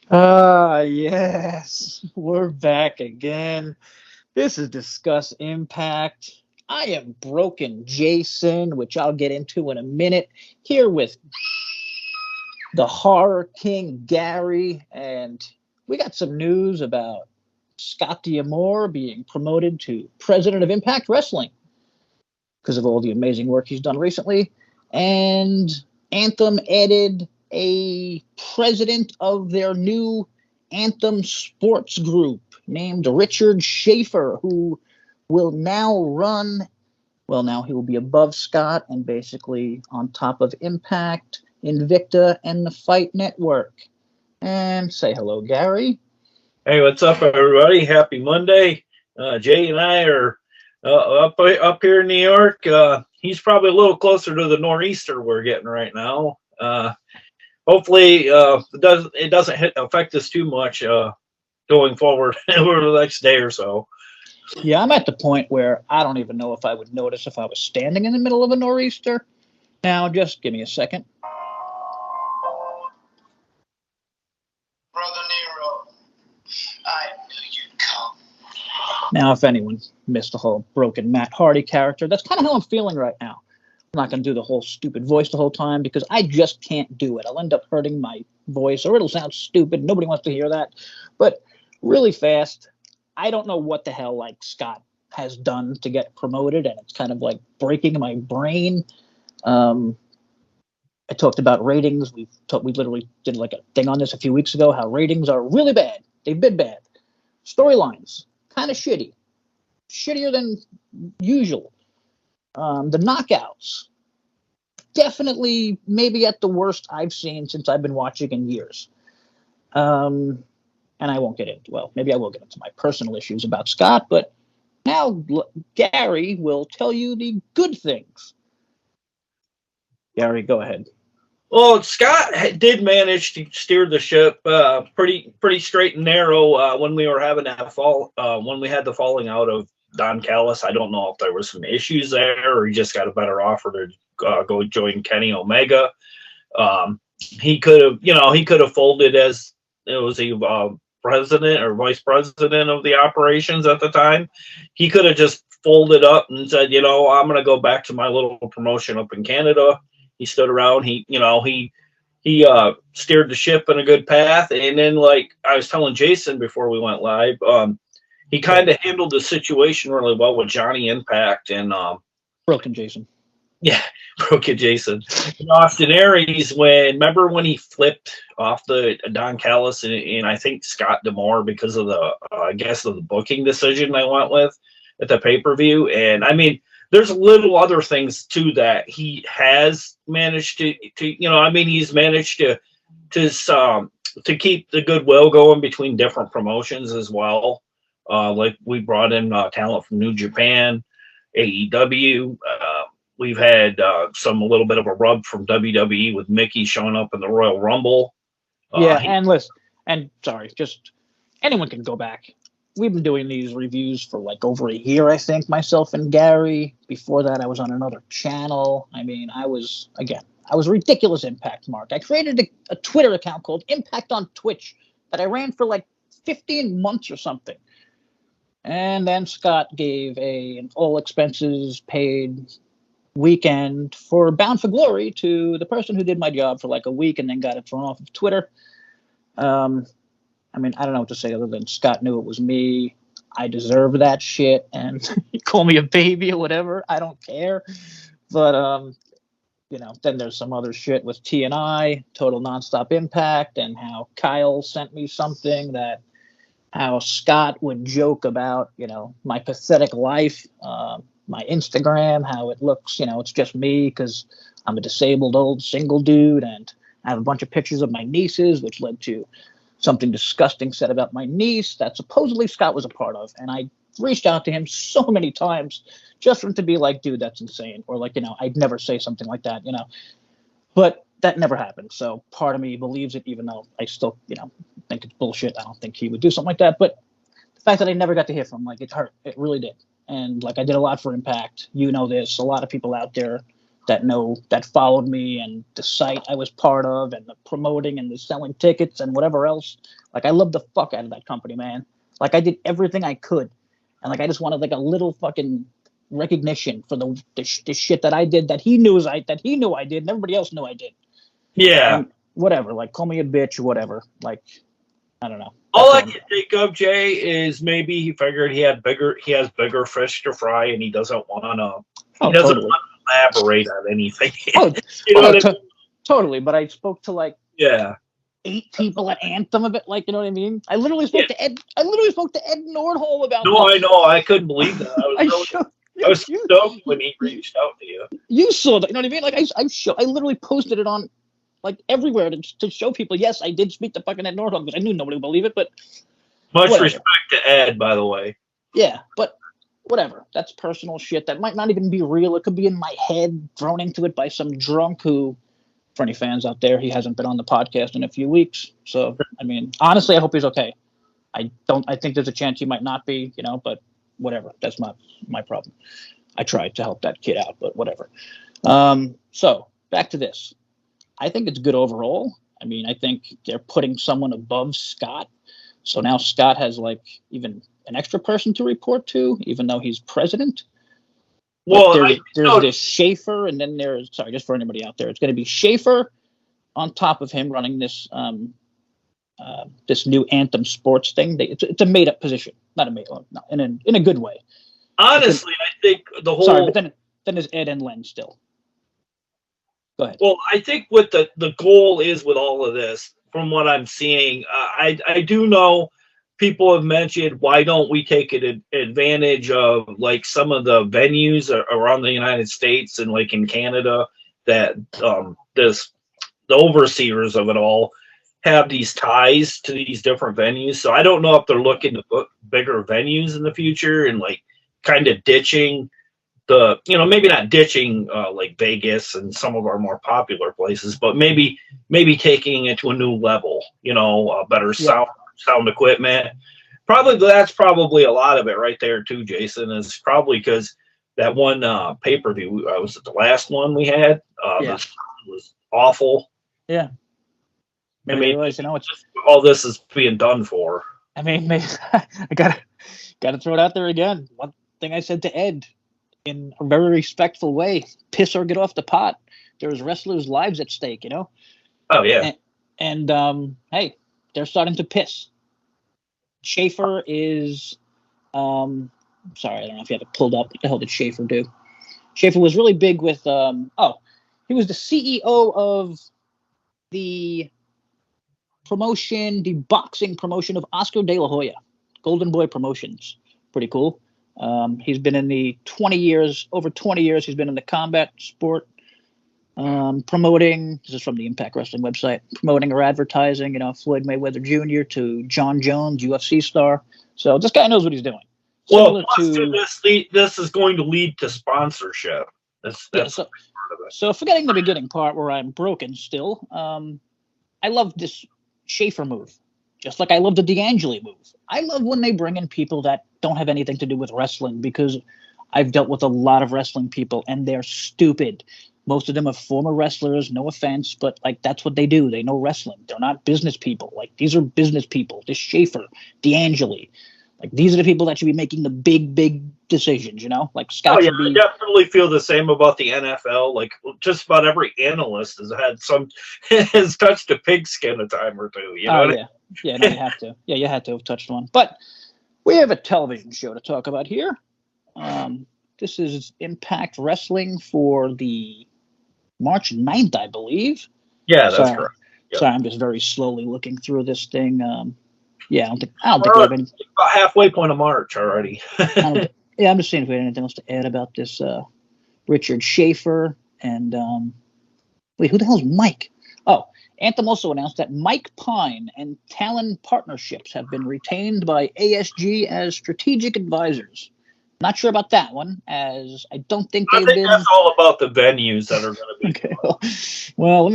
Yes, we're back again. This is Discuss Impact. I am Broken Jason, which I'll get into in a minute, here with the Horror King Gary, and we got some news about Scott D'Amore being promoted to President of Impact Wrestling because of all the amazing work he's done recently. And Anthem added a president of their new Anthem sports group named Richard Schaefer, who will now run. Well, now he will be above Scott and basically on top of Impact, Invicta, and the Fight Network. And say hello, Gary. Hey, what's up, everybody? Happy Monday. Jay and I are up here in New York. He's probably a little closer to the nor'easter we're getting right now. Hopefully, it doesn't affect us too much going forward over the next day or so. Yeah, I'm at the point where I don't even know if I would notice if I was standing in the middle of a nor'easter. Now, just give me a second. Brother Nero, I knew you'd come. Now, if anyone missed the whole broken Matt Hardy character, that's kind of how I'm feeling right now. I'm not going to do the whole stupid voice the whole time because I just can't do it. I'll end up hurting my voice or it'll sound stupid. Nobody wants to hear that. But really fast, I don't know what the hell like Scott has done to get promoted, and it's kind of like breaking my brain. Um, I talked about ratings. We literally did like a thing on this a few weeks ago. How ratings are really bad. They've been bad. Storylines kind of shitty, shittier than usual. The knockouts definitely maybe at the worst I've seen since I've been watching in years. Um, and I won't get into maybe I will get into my personal issues about Scott, but now Gary will tell you the good things. Gary, go ahead. Well, Scott did manage to steer the ship pretty straight and narrow when we were having that when we had the falling out of Don Callis. I don't know if there was some issues there or he just got a better offer to go join Kenny Omega. He could have folded as it was a president or vice president of the operations at the time. He could have just folded up and said, I'm going to go back to my little promotion up in Canada. He stood around. He steered the ship in a good path. And then, like I was telling Jason before we went live, he kind of handled the situation really well with Johnny Impact and Broken Jason. yeah, Broken Jason. And Austin Aries, remember when he flipped off the Don Callis and I think Scott D'Amore because of the I guess of the booking decision I went with at the pay-per-view. And I mean, there's little other things too that he has managed to he's managed to keep the goodwill going between different promotions as well. Like we brought in talent from New Japan, AEW. We've had a little bit of a rub from WWE with Mickie showing up in the Royal Rumble. Yeah, and listen, and sorry, just anyone can go back. We've been doing these reviews for like over a year, I think, myself and Gary. Before that, I was on another channel. I mean, I was ridiculous Impact Mark. I created a Twitter account called Impact on Twitch that I ran for like 15 months or something. And then Scott gave an all expenses paid weekend for Bound for Glory to the person who did my job for like a week and then got it thrown off of Twitter. I mean, I don't know what to say other than Scott knew it was me. I deserve that shit, and he call me a baby or whatever. I don't care. But then there's some other shit with TNI, Total Nonstop Impact, and how Kyle sent me something that how Scott would joke about, my pathetic life, my Instagram, how it looks, it's just me because I'm a disabled old single dude, and I have a bunch of pictures of my nieces, which led to something disgusting said about my niece that supposedly Scott was a part of. And I reached out to him so many times just for him to be like, dude, that's insane. Or like, I'd never say something like that, But that never happened. So part of me believes it, even though I still, think it's bullshit. I don't think he would do something like that. But the fact that I never got to hear from him, like, it hurt. It really did. And like I did a lot for Impact. This. A lot of people out there that followed me, and the site I was part of, and the promoting and the selling tickets and whatever else. Like, I love the fuck out of that company, man. Like, I did everything I could, and like I just wanted like a little fucking recognition for the shit that I did that he knew I did, and everybody else knew I did. Yeah. And whatever, like, call me a bitch or whatever. Like, I don't know. All I can think of, Jay, is maybe he figured he has bigger fish to fry, and he doesn't want to. Totally. Want to elaborate on anything. Totally. But I spoke to like 8 people at Anthem of it. Like, you know what I mean? I literally spoke to Ed. I literally spoke to Ed Nordholm about. No, I know. I couldn't believe that. I was stoked when he reached out to you. You saw that, you know what I mean? Like, I literally posted it on, like, everywhere to show people. Yes, I did speak to fucking Ed Nordholm because I knew nobody would believe it. But much respect to Ed, by the way. Yeah, but whatever. That's personal shit that might not even be real. It could be in my head, thrown into it by some drunk who, for any fans out there, he hasn't been on the podcast in a few weeks. So, I mean, honestly, I hope he's okay. I think there's a chance he might not be, you know, but whatever. That's not my problem. I tried to help that kid out, but whatever. So back to this. I think it's good overall. I mean, I think they're putting someone above Scott. So now Scott has like even an extra person to report to, even though he's president. Well, there's this Schaefer, and then there's, sorry, just for anybody out there, it's going to be Schaefer on top of him running this this new Anthem sports thing. It's a made up position, not a made up, no, in a good way. Honestly, I think the whole. Sorry, but then there's Ed and Len still. Go ahead. Well, I think what the goal is with all of this, from what I'm seeing, I do know people have mentioned, why don't we take advantage of like some of the venues around the United States and like in Canada that the overseers of it all have these ties to these different venues. So I don't know if they're looking to book bigger venues in the future and like kind of ditching maybe not ditching like Vegas and some of our more popular places, but maybe taking it to a new level, better sound equipment. That's probably a lot of it right there too, Jason, is probably because that one pay-per-view, was it the last one we had? Was awful. Yeah. Maybe it's all this is being done for. I mean, maybe, I gotta throw it out there again. One thing I said to Ed in a very respectful way: piss or get off the pot. There's wrestlers' lives at stake, Oh yeah. And hey, they're starting to piss. Schaefer is, sorry, I don't know if you have it pulled up. What the hell did Schaefer do? Schaefer was really big with, he was the CEO of the boxing promotion of Oscar De La Hoya, Golden Boy Promotions. Pretty cool. He's been in over 20 years, he's been in the combat sport, promoting, this is from the Impact Wrestling website, promoting or advertising, Floyd Mayweather Jr. to John Jones, UFC star. So this guy knows what he's doing. Well, this is going to lead to sponsorship. So forgetting the beginning part where I'm broken still, I love this Schaefer move, just like I love the D'Angelo move. I love when they bring in people that don't have anything to do with wrestling, because I've dealt with a lot of wrestling people and they're stupid. Most of them are former wrestlers, no offense, but like that's what they do. They know wrestling. They're not business people. Like, these are business people. This Schaefer, D'Angelo, like these are the people that should be making the big decisions, Like Scott should be. I definitely feel the same about the NFL. Like just about every analyst has touched a pigskin a time or two. Yeah, no, you have to. Yeah, you had to have touched one. But we have a television show to talk about here. This is Impact Wrestling for the March 9th, I believe. Yeah, that's correct. Yep. Sorry, I'm just very slowly looking through this thing. I don't think we have any. About halfway point of March already. I'm just seeing if we had anything else to add about this Richard Schaefer and wait, who the hell is Mike? Oh, Anthem also announced that Mike Pine and Talon Partnerships have been retained by ASG as strategic advisors. Not sure about that one, as I don't think they've been. That's all about the venues that are going to be. Okay, well,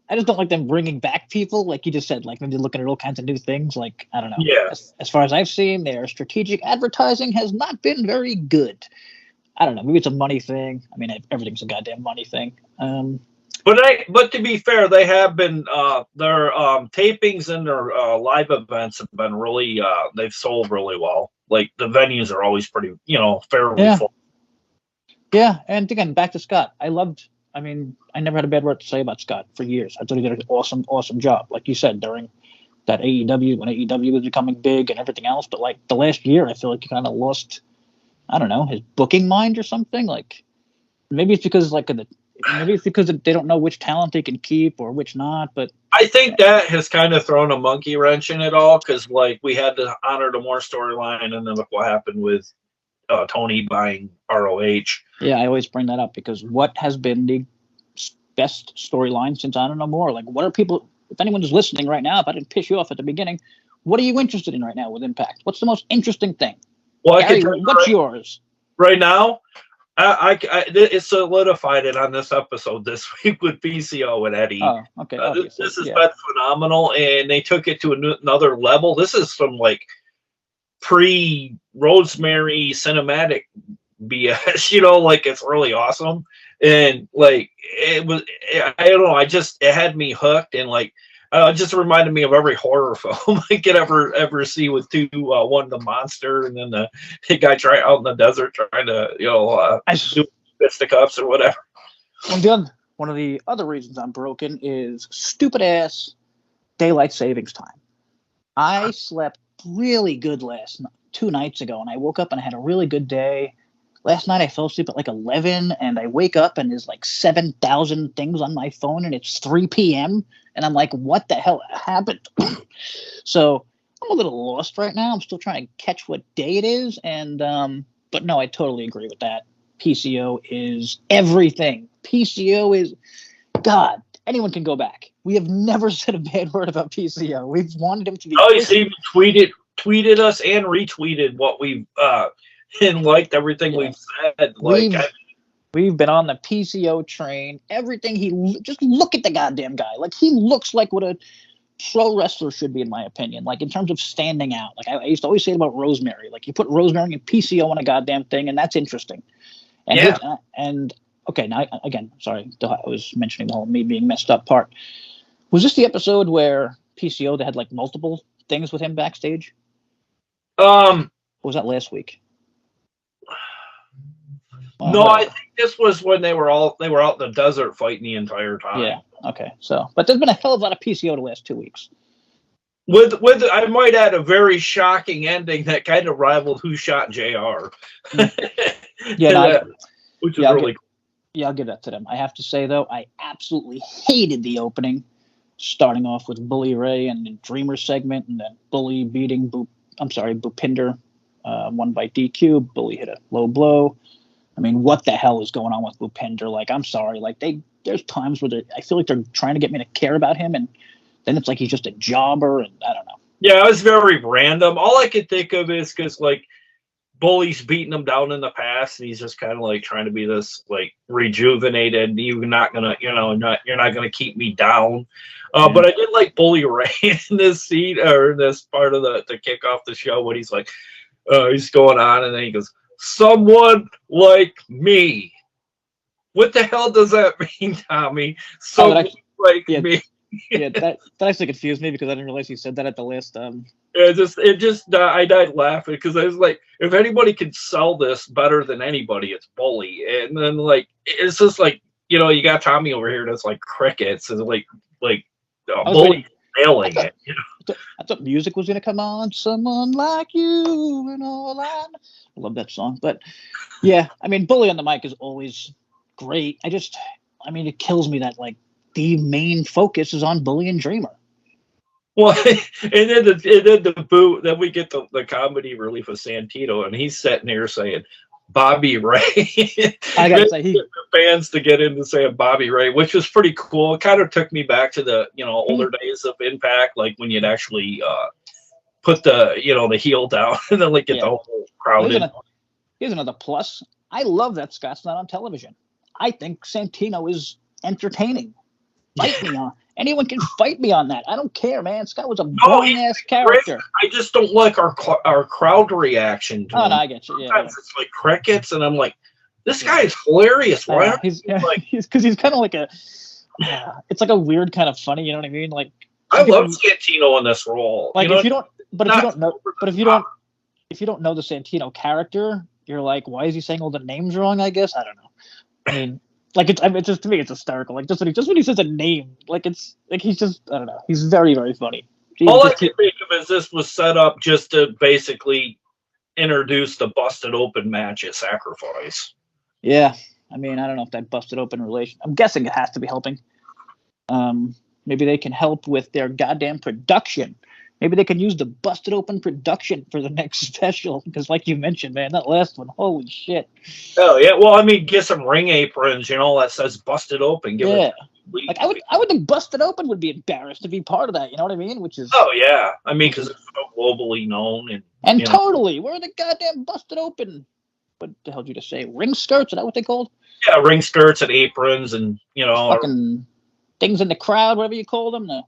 I just don't like them bringing back people, like you just said, like maybe looking at all kinds of new things. Like, I don't know. Yeah. As far as I've seen, their strategic advertising has not been very good. I don't know. Maybe it's a money thing. I mean, everything's a goddamn money thing. But to be fair, they have been their tapings and their live events have been really they've sold really well. Like the venues are always pretty, fairly full. Yeah, and again, back to Scott. I never had a bad word to say about Scott for years. I thought he did an awesome job. Like you said, during that AEW, when AEW was becoming big and everything else. But like the last year, I feel like he kind of lost, I don't know, his booking mind or something. Like maybe it's because they don't know which talent they can keep or which not. But I think that has kind of thrown a monkey wrench in it all because like we had to honor the Moore storyline, and then look what happened with Tony buying ROH. Yeah, I always bring that up because what has been the best storyline since I don't know more? Like, what are people? If anyone is listening right now, if I didn't piss you off at the beginning, what are you interested in right now with Impact? What's the most interesting thing? Well, Gary, what's yours? Right now, it solidified it on this episode this week with PCO and Eddie. Oh, okay. This has been phenomenal, and they took it to another level. This is from like pre-Rosemary cinematic BS, like it's really awesome. And like I don't know, it had me hooked, and like it just reminded me of every horror film I could ever see with one the monster and then the guy out in the desert trying to do fisticuffs or whatever. One of the other reasons I'm broken is stupid ass daylight savings time. I slept really good 2 nights ago, and I woke up and I had a really good day. Last night I fell asleep at like 11, and I wake up and there's like 7,000 things on my phone, and it's 3 p.m. and I'm like, what the hell happened? So I'm a little lost right now. I'm still trying to catch what day it is, and but no, I totally agree with that. PCO is everything. PCO is God. Anyone can go back. We have never said a bad word about PCO. We've wanted him to be. Oh, he's even tweeted us and retweeted what we've and liked everything we've said. We've been on the PCO train. Everything just look at the goddamn guy. Like he looks like what a pro wrestler should be, in my opinion. Like in terms of standing out. Like I used to always say about Rosemary. Like you put Rosemary and PCO on a goddamn thing, and that's interesting. And okay, now again, sorry, I was mentioning the whole me being messed up part. Was this the episode where PCO they had like multiple things with him backstage? Or was that last week? No, I think this was when they were out in the desert fighting the entire time. Yeah. Okay. So, but there's been a hell of a lot of PCO the last 2 weeks. With I might add a very shocking ending that kind of rivaled Who Shot JR. Which is really cool. Yeah, I'll give that to them. I have to say though, I absolutely hated the opening, starting off with Bully Ray and the Dreamer segment, and then Bully beating Bhupinder, won by DQ. Bully hit a low blow. I mean, what the hell is going on with Bhupinder? Like, I'm sorry. Like, there's times where I feel like they're trying to get me to care about him, and then it's like he's just a jobber, and I don't know. Yeah, it was very random. All I could think of is because, like, Bully's beaten him down in the past, and he's just kind of, like, trying to be this, like, rejuvenated, you're not gonna keep me down. But I did like Bully Ray in this scene, or in this part of the kick off the show, when he's like, he's going on, and then he goes, someone like me. What the hell does that mean, Tommy? Someone like me. Yeah, that actually confused me because I didn't realize you said that at the last. I died laughing because I was like, if anybody can sell this better than anybody, it's Bully. And then like it's just like you got Tommy over here that's like crickets and like Bully nailing it. I thought music was gonna come on. Someone like you and all I love that song. But yeah, I mean, Bully on the mic is always great. It kills me that like the main focus is on Bully and Dreamer. Well, and then the boo. Then we get the comedy relief of Santino, and he's sitting here saying Bobby Ray. I gotta say, the fans to get into saying Bobby Ray, which was pretty cool. It kind of took me back to the older days of Impact, like when you'd actually put the the heel down and then like get the whole crowd in. Here's another plus. I love that Scott's not on television. I think Santino is entertaining. Fight me on. Anyone can fight me on that. I don't care, man. Scott was a boring ass character. I just don't like our crowd reaction to him. No, I get you. Yeah, sometimes it's like crickets, and I'm like, This guy is hilarious. Why aren't he's like? he's kind of like a. It's like a weird kind of funny. You know what I mean? Like I love Santino in this role. Like you know, if you don't know the Santino character, you're like, why is he saying all the names wrong? I guess I don't know. I mean, like it's just to me, it's hysterical. Like just when he says a name, like it's like he's just I don't know. He's very very funny. All I can think of is this was set up just to basically introduce the busted open match at Sacrifice. Yeah, I mean, I don't know if that busted open relation. I'm guessing it has to be helping. Maybe they can help with their goddamn production. Maybe they can use the busted open production for the next special. Because, like you mentioned, man, that last one, holy shit. Oh yeah, well, I mean, get some ring aprons, that says busted open. Give it. Like I would think busted open would be embarrassed to be part of that. You know what I mean? Which is. Oh yeah, I mean, because it's so globally known and totally, where are the goddamn busted open? What the hell did you just say? Ring skirts? Is that what they called? Yeah, ring skirts and aprons, and fucking things in the crowd, whatever you call them. The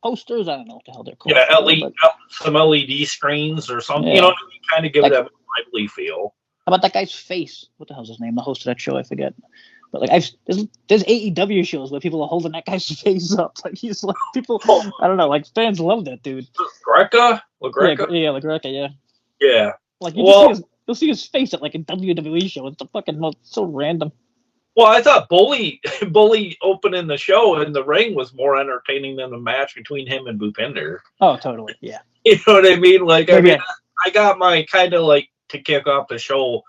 posters, I don't know what the hell they're called. Yeah, some LED screens or something. Yeah. Kind of give it a lively feel. How about that guy's face? What the hell's his name? The host of that show, I forget. But like, there's AEW shows where people are holding that guy's face up. Like he's like people. I don't know. Like fans love that dude. LaGreca? Yeah, LaGreca. Yeah. Yeah. Like you'll see his face at like a WWE show. It's so random. Well, I thought Bully opening the show in the ring was more entertaining than the match between him and Bhupinder. Oh, totally. Yeah. You know what I mean? Like, I got my kind of like to kick off the show,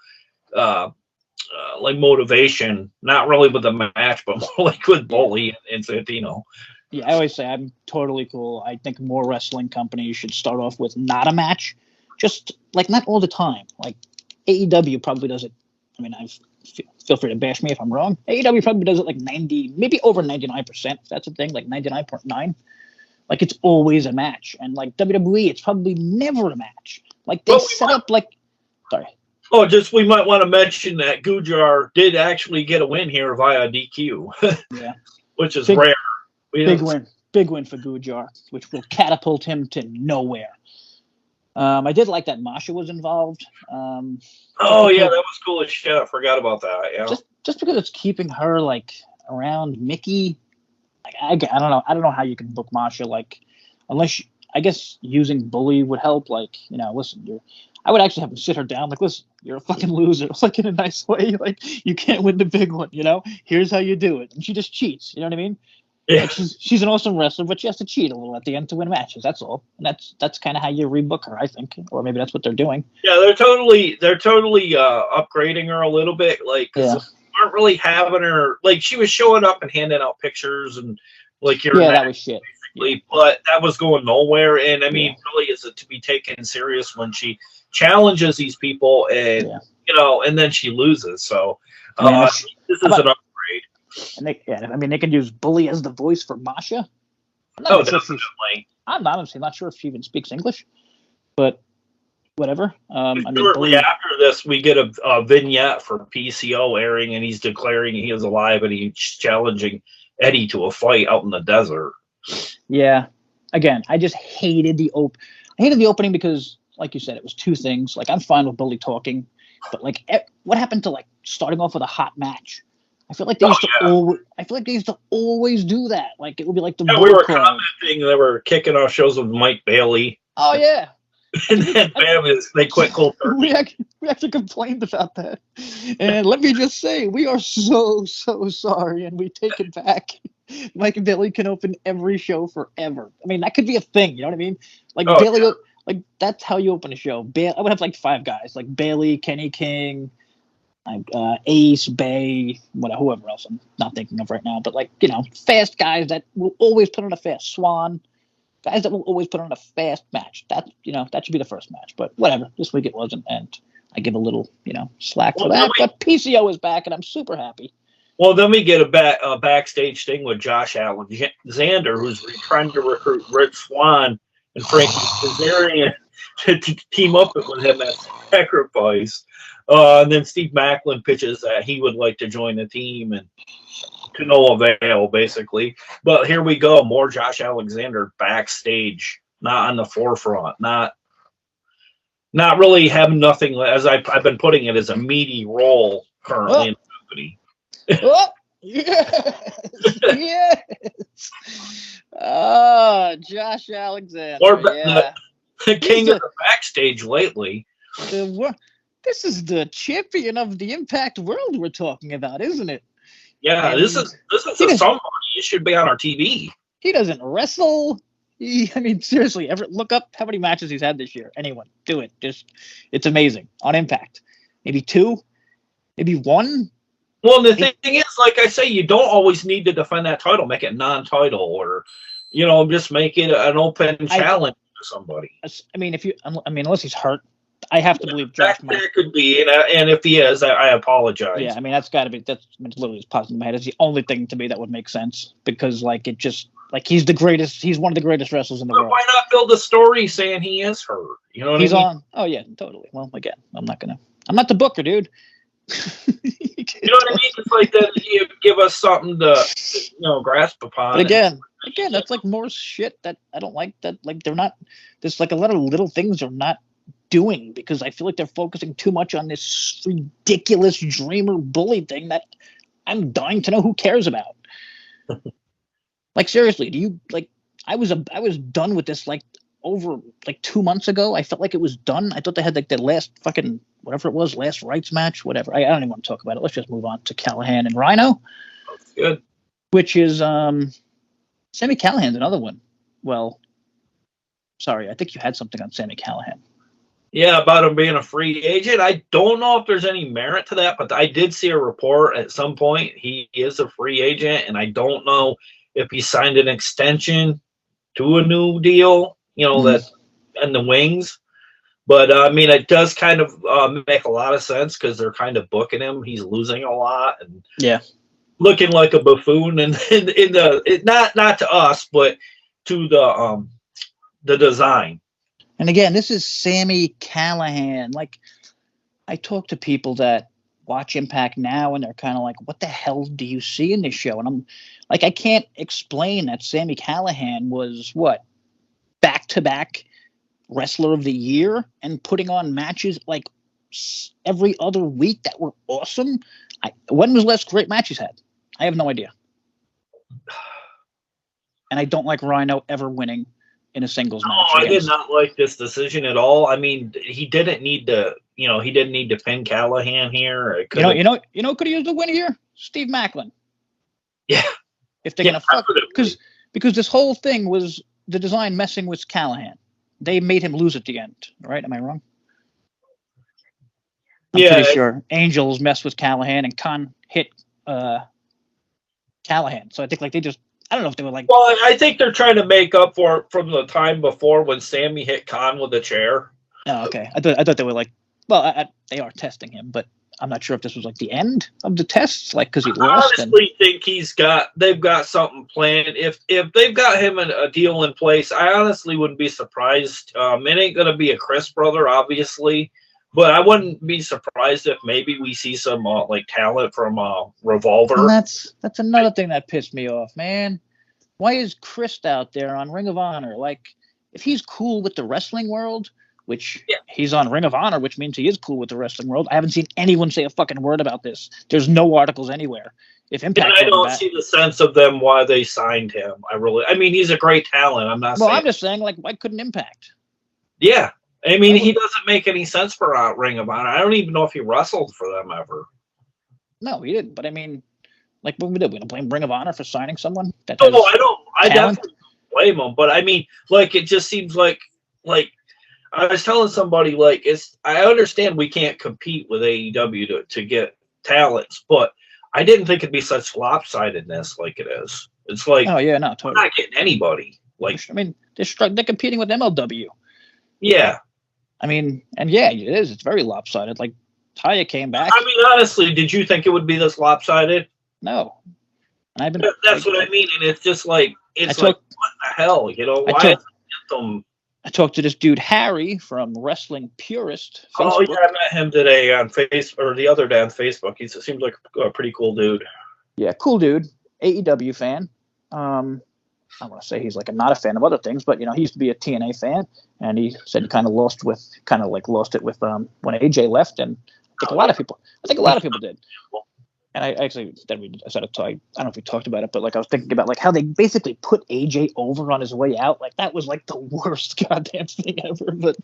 like motivation, not really with the match, but more like with Bully and Santino. Yeah, I always say I'm totally cool. I think more wrestling companies should start off with not a match, just like not all the time. Like AEW probably does it. I mean, feel free to bash me if I'm wrong. AEW probably does it like 90, maybe over 99%. If that's a thing, like 99.9. Like it's always a match, and like WWE, it's probably never a match. Like they set up like. Sorry. Oh, just we might want to mention that Gujar did actually get a win here via DQ. Yeah. Which is rare. Big win for Gujar, which will catapult him to nowhere. I did like that Masha was involved. Yeah, that was cool as shit. I forgot about that. Yeah. Just because it's keeping her like around Mickie. Like, I don't know how you can book Masha unless I guess using Bully would help. Like listen, I would actually have to sit her down. Like, listen, you're a fucking loser. Like in a nice way. Like you can't win the big one. Here's how you do it. And she just cheats. You know what I mean? Yeah. Like she's an awesome wrestler, but she has to cheat a little at the end to win matches. That's all. And that's kind of how you rebook her, I think, or maybe that's what they're doing. Yeah, they're totally upgrading her a little bit. Like, they aren't really having her. Like, she was showing up and handing out pictures and like that was shit. But that was going nowhere. And I mean, really, is it to be taken serious when she challenges these people and and then she loses? So this is an upgrade. And they can use Bully as the voice for Masha. Definitely. I'm honestly not sure if she even speaks English, but whatever. Shortly after this, we get a vignette for PCO airing, and he's declaring he is alive, and he's challenging Eddie to a fight out in the desert. Yeah. Again, I just hated the opening because, like you said, it was two things. Like, I'm fine with Bully talking, but like, what happened to like starting off with a hot match? I feel like they used to always do that. Like it would be like the we were commenting. They were kicking off shows with Mike Bailey. Oh yeah. And then they quit cold turkey. We actually complained about that. And let me just say, we are so sorry, and we take it back. Mike and Bailey can open every show forever. I mean, that could be a thing. You know what I mean? Like Bailey, like that's how you open a show. I would have like 5 guys, like Bailey, Kenny King. Ace, Bay, whoever else I'm not thinking of right now, but like fast guys that will always put on a fast Swan, guys that will always put on a fast match. That that should be the first match, but whatever. This week it wasn't, and I give a little slack for that. But PCO is back, and I'm super happy. Well, then we get a backstage thing with Josh Alexander, who's trying to recruit Rich Swann and Frank Kazarian to team up with him at Sacrifice. And then Steve Macklin pitches that he would like to join the team, and to no avail, basically. But here we go, more Josh Alexander backstage, not on the forefront, not really having nothing, as I've been putting it, as a meaty role currently in the company. Oh, yes, yes. Oh, Josh Alexander. Or Yeah. the king of the backstage lately. This is the champion of the Impact world we're talking about, isn't it? Yeah, And this is somebody. It should be on our TV. He doesn't wrestle. I mean, seriously, look up how many matches he's had this year. Anyone, do it. It's amazing on Impact. Maybe 2, maybe 1. Well, the thing is, like I say, you don't always need to defend that title. Make it non-title, or just make it an open challenge to somebody. I mean, unless he's hurt, I have to believe Josh might. That could be, and if he is, I apologize. Yeah, I mean, that's got to be. That's literally just popping in my head. It's the only thing to me that would make sense, because he's the greatest. He's one of the greatest wrestlers in the world. Why not build a story saying he is hurt? You know what I mean? On. Oh yeah, totally. Well, again, I'm not the booker, dude. You know what I mean? It's like that. You give us something to grasp upon. But again, that's like more shit that I don't like. That like they're not. There's like a lot of little things they're not doing, because I feel like they're focusing too much on this ridiculous dreamer bully thing that I'm dying to know who cares about. Like, seriously, do you like? I was done with this over 2 months ago. I felt like it was done. I thought they had the last fucking whatever it was, last rights match, whatever. I don't even want to talk about it. Let's just move on to Callahan and Rhino. That's good. Which is Sami Callihan's another one. Well, sorry, I think you had something on Sami Callihan. Yeah, about him being a free agent. I don't know if there's any merit to that, but I did see a report at some point he is a free agent, and I don't know if he signed an extension to a new deal, that's in the wings. But, I mean, it does kind of make a lot of sense, because they're kind of booking him. He's losing a lot and looking like a buffoon, and not to us, but to the design. And again, this is Sami Callihan. Like, I talk to people that watch Impact now, and they're kind of like, what the hell do you see in this show? And I'm like, I can't explain that Sami Callihan was back-to-back Wrestler of the Year and putting on matches like every other week that were awesome. When was the last great match he's had? I have no idea. And I don't like Rhino ever winning in a singles match. I did not like this decision at all. I mean, he didn't need to, he didn't need to pin Callahan here. You know, could have used a win here? Steve Macklin. Yeah. If they're gonna fuck, because this whole thing was the design messing with Callahan. They made him lose at the end, right? Am I wrong? I'm pretty sure Angels messed with Callahan and Khan hit Callahan. So I think they just, I don't know if they were like. Well, I think they're trying to make up for it from the time before when Sammy hit Khan with a chair. Oh, okay. I thought they were like, well, they are testing him, but I'm not sure if this was the end of the tests, because he lost. I honestly think they've got something planned. If they've got him a deal in place, I honestly wouldn't be surprised. It ain't gonna be a Chris brother, obviously, but I wouldn't be surprised if maybe we see some talent from Revolver. And that's another thing that pissed me off, man. Why is Chris out there on Ring of Honor? If he's cool with the wrestling world, which he's on Ring of Honor, which means he is cool with the wrestling world. I haven't seen anyone say a fucking word about this. There's no articles anywhere. If Impact, I don't see the sense of them why they signed him. I mean, he's a great talent. I'm not. Well, I'm just saying, why couldn't Impact? Yeah, I mean, he doesn't make any sense for Ring of Honor. I don't even know if he wrestled for them ever. No, he didn't. But I mean, what we did, we don't blame Ring of Honor for signing someone. I don't. I definitely don't blame him. But I mean, it just seems like. I was telling somebody, I understand we can't compete with AEW to get talents, but I didn't think it'd be such lopsidedness like it is. It's like, oh yeah, no, totally. We're not getting anybody. I mean, they're competing with MLW. Yeah. I mean, and yeah, it is. It's very lopsided. Taya came back. I mean, honestly, did you think it would be this lopsided? No. And I've been. That's what I mean, and it's just what the hell, Why is Anthem? I talked to this dude Harry from Wrestling Purist. Facebook. Oh yeah, I met him today on Facebook, or the other day on Facebook. He seems like a pretty cool dude. Yeah, cool dude. AEW fan. I want to say he's not a fan of other things, but he used to be a TNA fan, and he said he kind of lost it with when AJ left, and think a lot of people. I think a lot of people did. And I actually, I said it. I don't know if we talked about it, but like I was thinking about like how they basically put AJ over on his way out. Like that was like the worst goddamn thing ever. But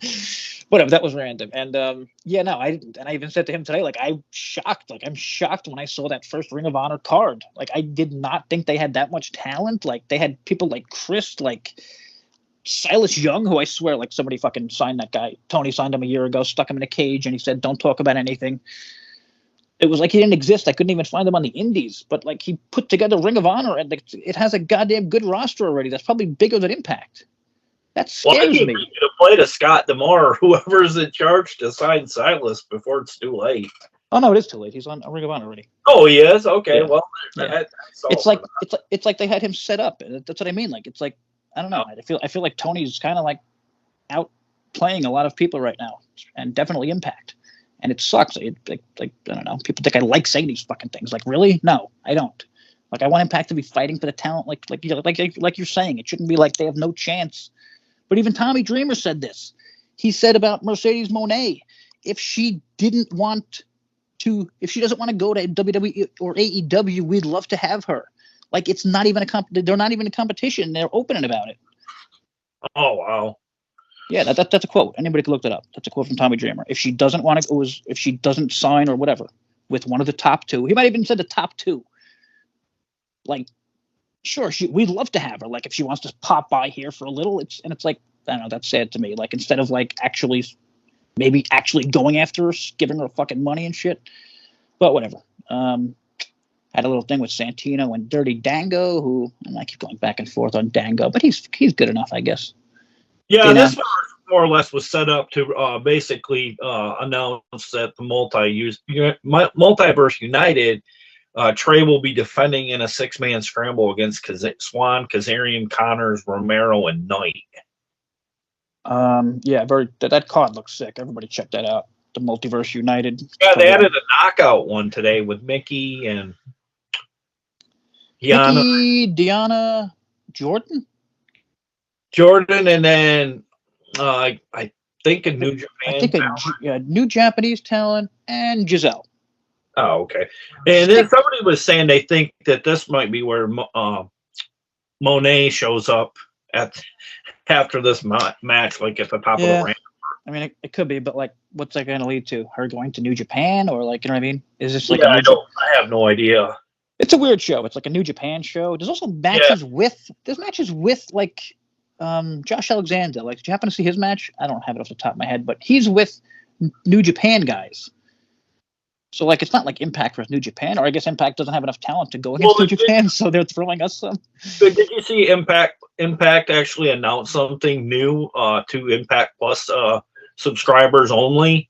whatever, that was random. And yeah, no, I didn't. And I even said to him today, like I'm shocked. Like I'm shocked when I saw that first Ring of Honor card. Like I did not think they had that much talent. Like they had people like Chris, like Silas Young, who I swear, like somebody fucking signed that guy. Tony signed him a year ago, stuck him in a cage, and he said, "Don't talk about anything." It was like he didn't exist. I couldn't even find him on the indies. But like he put together Ring of Honor, and it has a goddamn good roster already. That's probably bigger than Impact. That scares me. You to play to Scott Demore or whoever's in charge to sign Silas before it's too late. Oh no, it is too late. He's on Ring of Honor already. Oh, he is. Okay, yeah. Well, yeah. It's like they had him set up. That's what I mean. Like it's like I don't know. I feel like Tony's kind of like out playing a lot of people right now, and definitely Impact. And it sucks. Like I don't know. People think I like saying these fucking things. Like really? No, I don't. Like I want Impact to be fighting for the talent. Like you're saying, it shouldn't be like they have no chance. But even Tommy Dreamer said this. He said about Mercedes Moné, if she doesn't want to go to WWE or AEW, we'd love to have her. Like it's not even they're not even a competition. They're open about it. Oh wow. Yeah, that's a quote. Anybody can look that up. That's a quote from Tommy Dreamer. If she doesn't want to, if she doesn't sign or whatever with one of the top two, he might even said the top two. Like, sure, we'd love to have her. Like, if she wants to pop by here for a little, it's like I don't know. That's sad to me. Like, instead of like maybe actually going after her, giving her fucking money and shit. But whatever. Had a little thing with Santino and Dirty Dango, who and I keep going back and forth on Dango, but he's good enough, I guess. Yeah, this more or less was set up to basically announce that the Multiverse United, Trey will be defending in a 6-man scramble against Swan, Kazarian, Connors, Romero, and Knight. Yeah, that card looks sick. Everybody check that out. The Multiverse United. Yeah, they added a knockout one today with Mickie and Deanna, Jordan, and then I think a New Japan. New Japanese talent and Gisele. Oh, okay. And then somebody was saying they think that this might be where Monet shows up after this match, like at the top of the ramp. I mean, it could be, but like, what's that going to lead to? Her going to New Japan, or like, you know what I mean? Is this like? I have no idea. It's a weird show. It's like a New Japan show. There's also matches with like Josh Alexander. Like, did you happen to see his match? I don't have it off the top of my head, but he's with New Japan guys. So like, it's not like Impact versus New Japan, or I guess Impact doesn't have enough talent to go against New Japan, so they're throwing us some. But did you see Impact actually announced something new to Impact Plus subscribers only?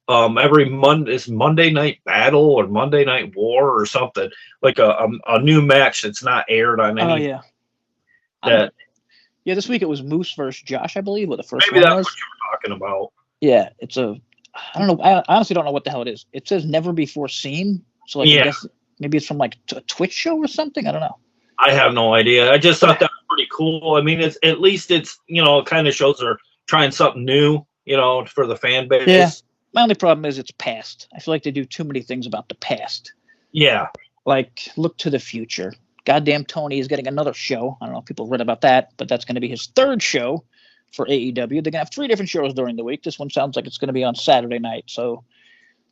Every Monday Night Battle or Monday Night War or something, like a new match that's not aired on any. Oh yeah. This week it was Moose versus Josh, I believe, or the first Maybe one that's was. what you were talking about. Yeah, I don't know. I honestly don't know what the hell it is. It says never before seen. So like, I guess maybe it's from like a Twitch show or something. I don't know. I have no idea. I just thought that was pretty cool. I mean, at least it's it kind of shows they're trying something new, for the fan base. Yeah. My only problem is it's past. I feel like they do too many things about the past. Yeah. Like, look to the future. Goddamn Tony is getting another show. I don't know if people read about that, but that's going to be his third show for AEW. They're going to have 3 different shows during the week. This one sounds like it's going to be on Saturday night. So,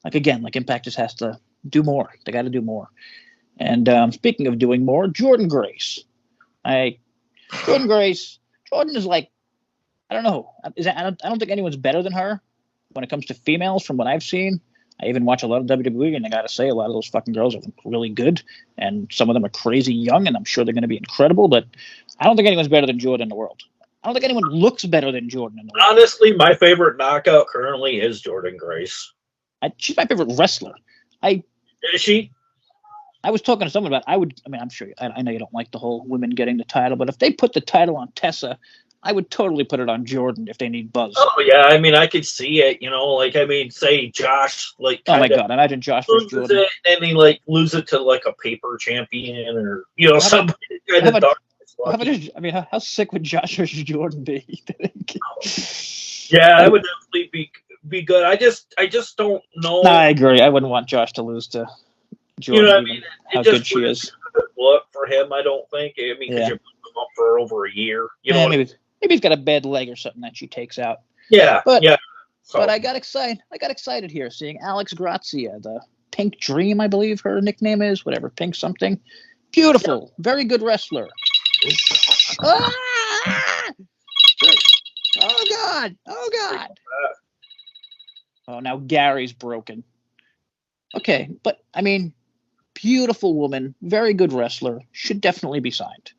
like, again, like Impact just has to do more. They got to do more. And speaking of doing more, Jordan Grace. Jordan is like, I don't know. I don't think anyone's better than her when it comes to females from what I've seen. I even watch a lot of WWE, and I got to say, a lot of those fucking girls are really good, and some of them are crazy young, and I'm sure they're going to be incredible, but I don't think anyone's better than Jordan in the world. I don't think anyone looks better than Jordan in the world. Honestly, my favorite knockout currently is Jordan Grace. She's my favorite wrestler. Is she? I was talking to someone about, I'm sure, I know you don't like the whole women getting the title, but if they put the title on Tessa, I would totally put it on Jordan if they need buzz. Oh, yeah. I mean, I could see it. Say Josh, oh, my God. Imagine Josh versus Jordan. It, and he, lose it to, a paper champion or, somebody. How sick would Josh versus Jordan be? Yeah, I would definitely be good. I just don't know. No, I agree. I wouldn't want Josh to lose to Jordan. You know what I even mean? how good she is. Look for him, I don't think. I mean, because Yeah. you're putting him up for over a year. You know, maybe he's got a bad leg or something that she takes out. yeah, But yeah. So, but I got excited. I got excited here seeing Alex Grazia, the Pink Dream, I believe her nickname is, whatever, Pink something. Beautiful, very good wrestler. Ah! Oh God! Oh God! Oh, now Gary's broken. Okay, but I mean, beautiful woman, very good wrestler, should definitely be signed.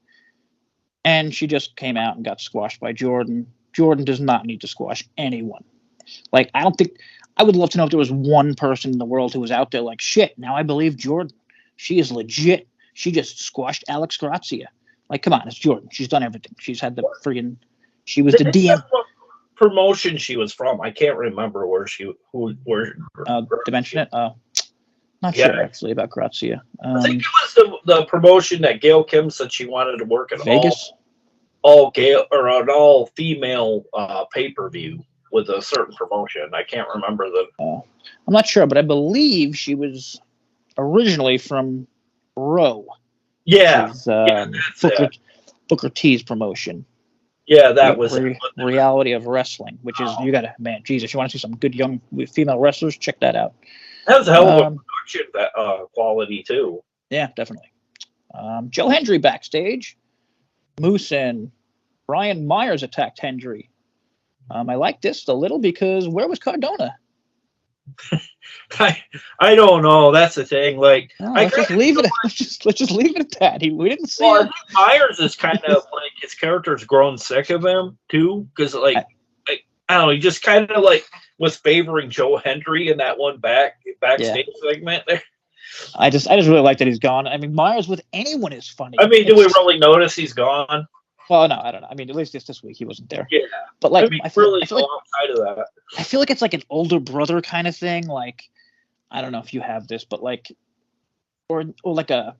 And she just came out and got squashed by Jordan. Jordan does not need to squash anyone. Like, I don't think, I would love to know if there was one person in the world who was out there like, shit, now I believe Jordan. She is legit. She just squashed Alex Grazia. Like, come on, it's Jordan. She's done everything. She's had the friggin', she was the DM. Promotion she was from. I can't remember where Dimension it? Not sure, actually, about Grazia. I think it was the promotion that Gail Kim said she wanted to work at Vegas? all Gail, or an all-female pay-per-view with a certain promotion. I can't remember I'm not sure, but I believe she was originally from Row. Yeah. Booker T's promotion. Yeah, that was Reality of Wrestling, which is, you gotta, man, Jesus, you want to see some good young female wrestlers? Check that out. That was a hell of a production quality, too. Yeah, definitely. Joe Hendry backstage. Moose and Brian Myers attacked Hendry. I like this a little because where was Cardona? I don't know. That's the thing. Like, let's just leave it. Let's just leave it at that. We didn't see. Well, I think Myers is kind of like his character's grown sick of him too, because like I don't know, he just kind of like was favoring Joe Hendry in that one backstage segment there. I just really like that he's gone. I mean, Myers with anyone is funny. I mean, do we really notice he's gone? Well, no, I don't know. I mean, at least this week he wasn't there. Yeah, but like, I feel like outside of that, I feel like it's like an older brother kind of thing. Like, I don't know if you have this, but like, or like a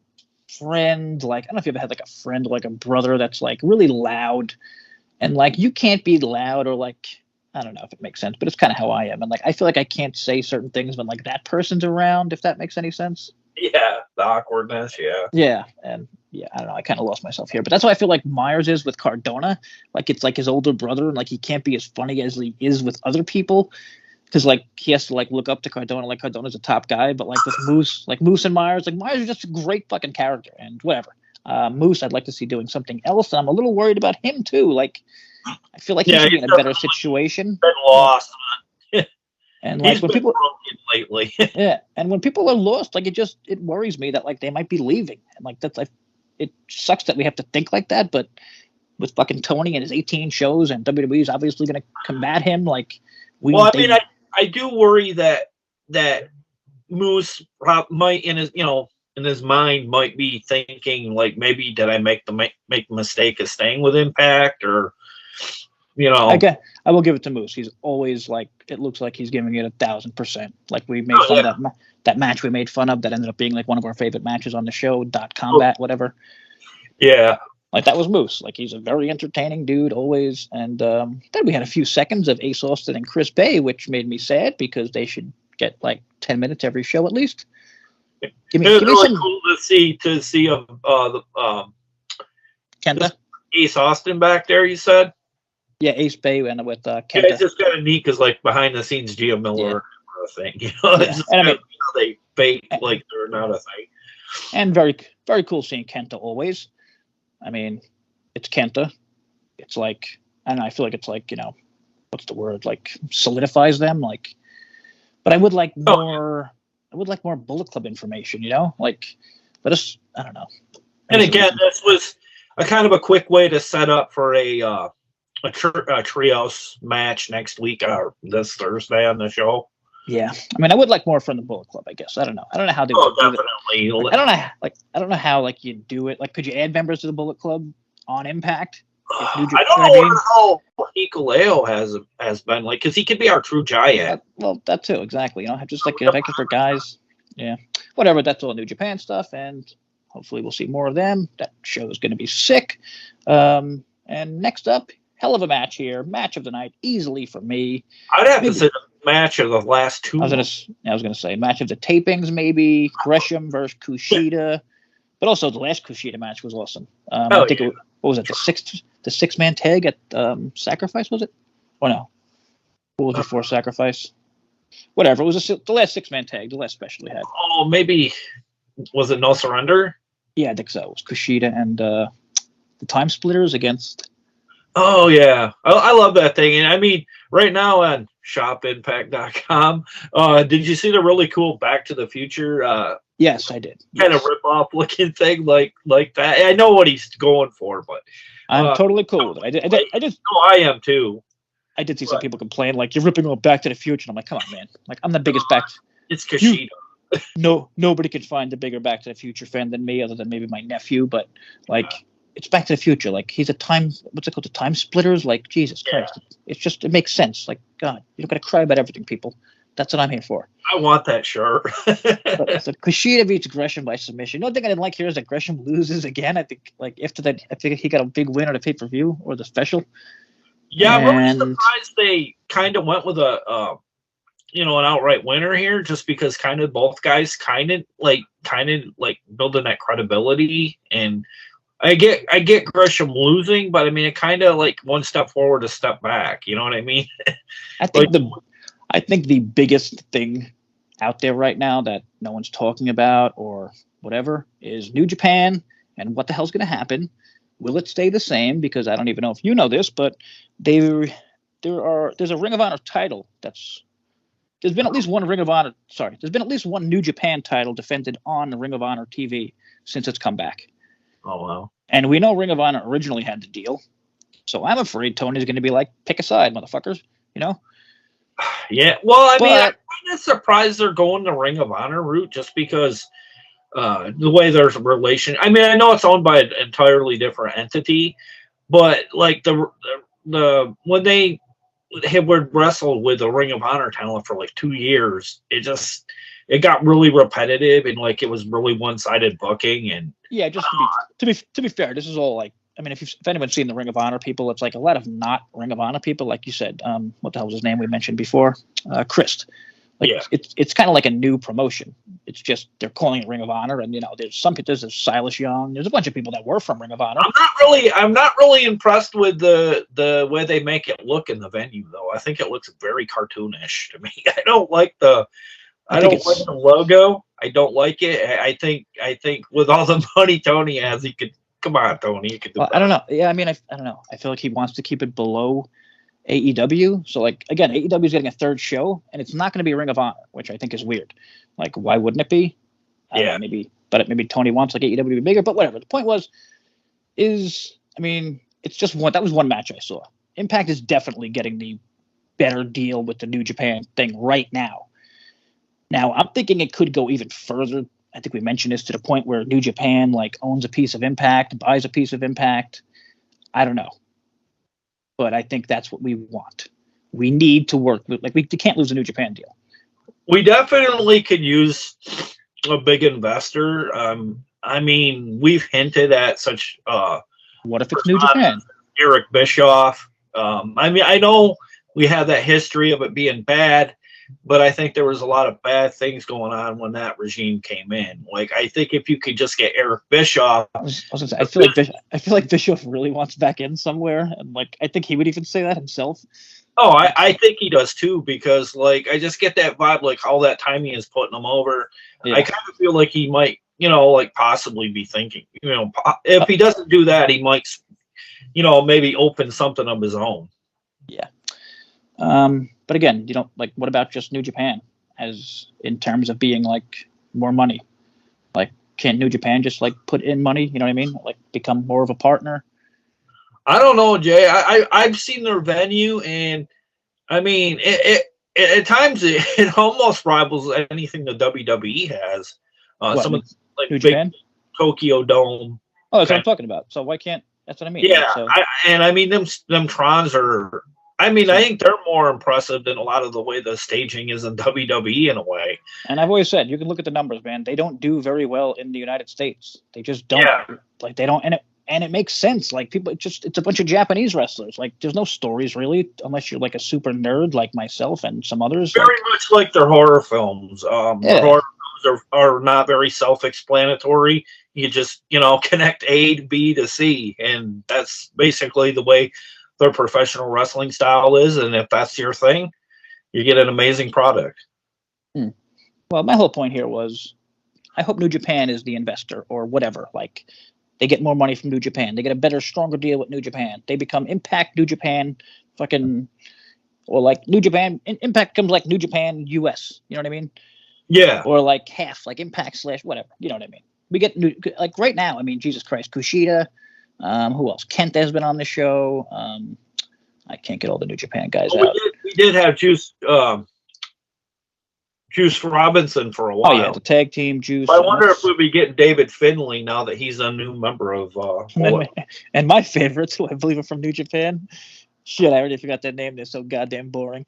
friend. Like, I don't know if you ever had like a friend, or like a brother that's like really loud, and like you can't be loud, or like, I don't know if it makes sense, but it's kind of how I am. And like, I feel like I can't say certain things when like that person's around, if that makes any sense. Yeah, the awkwardness. Yeah. Yeah, and yeah, I don't know. I kind of lost myself here, but that's what I feel like Myers is with Cardona. Like, it's like his older brother, and like he can't be as funny as he is with other people, because like he has to like look up to Cardona. Like, Cardona's a top guy, but like with Moose and Myers, like Myers is just a great fucking character, and whatever. Moose, I'd like to see doing something else, and I'm a little worried about him too. Like, I feel like he should be in a better situation. Been lost. And like, when people lately, yeah, and when people are lost, like it worries me that like they might be leaving, and like that's like, it sucks that we have to think like that. But with fucking Tony and his 18 shows, and WWE is obviously going to combat him, like I do worry that Moose might in his mind might be thinking like, maybe did I make the mistake of staying with Impact, or I will give it to Moose. He's always like, it looks like he's giving it 1,000%. Like, we made fun of that match we made fun of that ended up being like one of our favorite matches on the show, .combat, whatever. Yeah. Like, that was Moose. Like, he's a very entertaining dude always. And then we had a few seconds of Ace Austin and Chris Bay, which made me sad because they should get like 10 minutes every show at least. Give me really some... cool to see Kenta? Ace Austin back there, you said? Yeah, Ace Bay and with Kenta. Yeah, it's just kind of neat because, like, behind the scenes, Gia Miller thing. It's just and they fake like they're not a thing. And very, very cool seeing Kenta always. I mean, it's Kenta. It's like, I don't know, I feel like it's like, what's the word? Like, solidifies them. Like, but I would like more. I would like more Bullet Club information. Like, let us. I don't know. And again, this was a kind of a quick way to set up for a trios match next week or this Thursday on the show. Yeah, I mean, I would like more from the Bullet Club. I guess I don't know how they would do it. Like, I don't know how like you do it. Like, could you add members to the Bullet Club on Impact? I don't know how Hikuleo has been like, because he could be our true giant. Well, that too, exactly. Just like for guys. Yeah, whatever. That's all New Japan stuff, and hopefully we'll see more of them. That show is going to be sick. And next up, hell of a match here. Match of the night, easily for me. I'd have to say match of the last two. I was gonna say match of the tapings, maybe Gresham versus Kushida, but also the last Kushida match was awesome. I think what was it, the six man tag at Sacrifice, was it? Or no? What was before Sacrifice? Whatever. It was the last 6-man tag, the last special we had. Oh, maybe was it No Surrender? Yeah, I think so. It was Kushida and the Time Splitters against. Oh yeah, I love that thing. And I mean, right now on shopimpact.com, did you see the really cool Back to the Future? Yes, I did. Kind of rip-off looking thing like that. I know what he's going for, but I'm totally cool with it. I did. No, I am too. I did see some people complain, like, you're ripping off Back to the Future. And I'm like, come on, man. Like, I'm the biggest It's Kushida. Nobody could find a bigger Back to the Future fan than me, other than maybe my nephew. But like, it's Back to the Future. Like, he's a what's it called? The Time Splitters. Like, Jesus Christ. It's just, it makes sense. Like, God, you don't got to cry about everything, people. That's what I'm here for. I want that shirt. So Kushida beats Gresham by submission. The only thing I didn't like here is that Gresham loses again. I think, like, after that, I think he got a big win on the pay-per-view or the special. Yeah, I'm really surprised they kind of went with an outright winner here, just because kind of both guys kind of building that credibility. And I get Gresham losing, but I mean, it kind of like one step forward, a step back. You know what I mean? I think the biggest thing out there right now that no one's talking about or whatever is New Japan and what the hell's going to happen. Will it stay the same? Because I don't even know if you know this, but there's a Ring of Honor title there's been at least one there's been at least one New Japan title defended on the Ring of Honor TV since it's come back. Oh wow. And we know Ring of Honor originally had the deal. So I'm afraid Tony's going to be like, pick a side, motherfuckers, you know? Yeah, well, I mean, I'm kind of surprised they're going the Ring of Honor route, just because the way there's a relation. I mean, I know it's owned by an entirely different entity, but like the when they would wrestle with a Ring of Honor talent for like 2 years, it got really repetitive, and like it was really one-sided booking. And yeah, just to be fair, this is all like, I mean, if anyone's seen the Ring of Honor people, it's like a lot of not Ring of Honor people, like you said. What the hell was his name we mentioned before? Chris. Like, yeah. It's kind of like a new promotion. It's just they're calling it Ring of Honor, and there's Silas Young. There's a bunch of people that were from Ring of Honor. I'm not really impressed with the way they make it look in the venue, though. I think it looks very cartoonish to me. I don't like the logo. I don't like it. I think with all the money Tony has, he could. Come on, Tony. You could do I don't know. Yeah, I mean, I don't know. I feel like he wants to keep it below AEW. So, like, again, AEW is getting a third show, and it's not going to be Ring of Honor, which I think is weird. Like, why wouldn't it be? Yeah. Maybe Tony wants like AEW to be bigger, but whatever. The point I mean, it's just one. That was one match I saw. Impact is definitely getting the better deal with the New Japan thing right now. Now, I'm thinking it could go even further. I think we mentioned this to the point where New Japan like owns a piece of Impact, buys a piece of Impact. I don't know. But I think that's what we want. We need to work with, like, we can't lose a New Japan deal. We definitely could use a big investor. I mean, we've hinted at such what if it's New Japan? Eric Bischoff. I mean, I know we have that history of it being bad, but I think there was a lot of bad things going on when that regime came in. Like, I think if you could just get Eric Bischoff, I was gonna say, I feel like Bischoff really wants back in somewhere, and like I think he would even say that himself. Oh, I think he does too, because like I just get that vibe, like all that time he is putting him over. Yeah. I kind of feel like he might, like possibly be thinking, if he doesn't do that, he might, maybe open something of his own. Yeah. But again, like, what about just New Japan as in terms of being like more money? Like, can't New Japan just like put in money? You know what I mean? Like, become more of a partner? I don't know, Jay. I've seen their venue, and I mean, it at times it almost rivals anything the WWE has. Some of the, like, New big Japan? Tokyo Dome. Oh, that's what I'm talking about. So why can't? That's what I mean. Yeah, so. I mean them Trons are. I mean, I think they're more impressive than a lot of the way the staging is in WWE in a way. And I've always said, you can look at the numbers, man. They don't do very well in the United States. They just don't. Yeah. Like, they don't. And and it makes sense. Like people, it's a bunch of Japanese wrestlers. Like there's no stories really, unless you're like a super nerd like myself and some others. Very much like their horror films. Their Yeah. horror films are not very self-explanatory. You just, connect A to B to C, and that's basically the way their professional wrestling style is. And if that's your thing, you get an amazing product. Well, my whole point here was, I hope New Japan is the investor or whatever. Like, they get more money from New Japan. They get a better, stronger deal with New Japan. They become Impact New Japan, or like New Japan. Impact becomes like New Japan US. You know what I mean? Yeah. Or like half, like Impact / whatever. You know what I mean? We get like right now. I mean, Jesus Christ, Kushida. Who else? Kenta has been on the show. I can't get all the New Japan guys out. We did have Juice Robinson for a while. Oh yeah, the tag team Juice. I wonder if we'll be getting David Finlay now that he's a new member of. And my favorites, who I believe are from New Japan. Shit, I already forgot their name. They're so goddamn boring.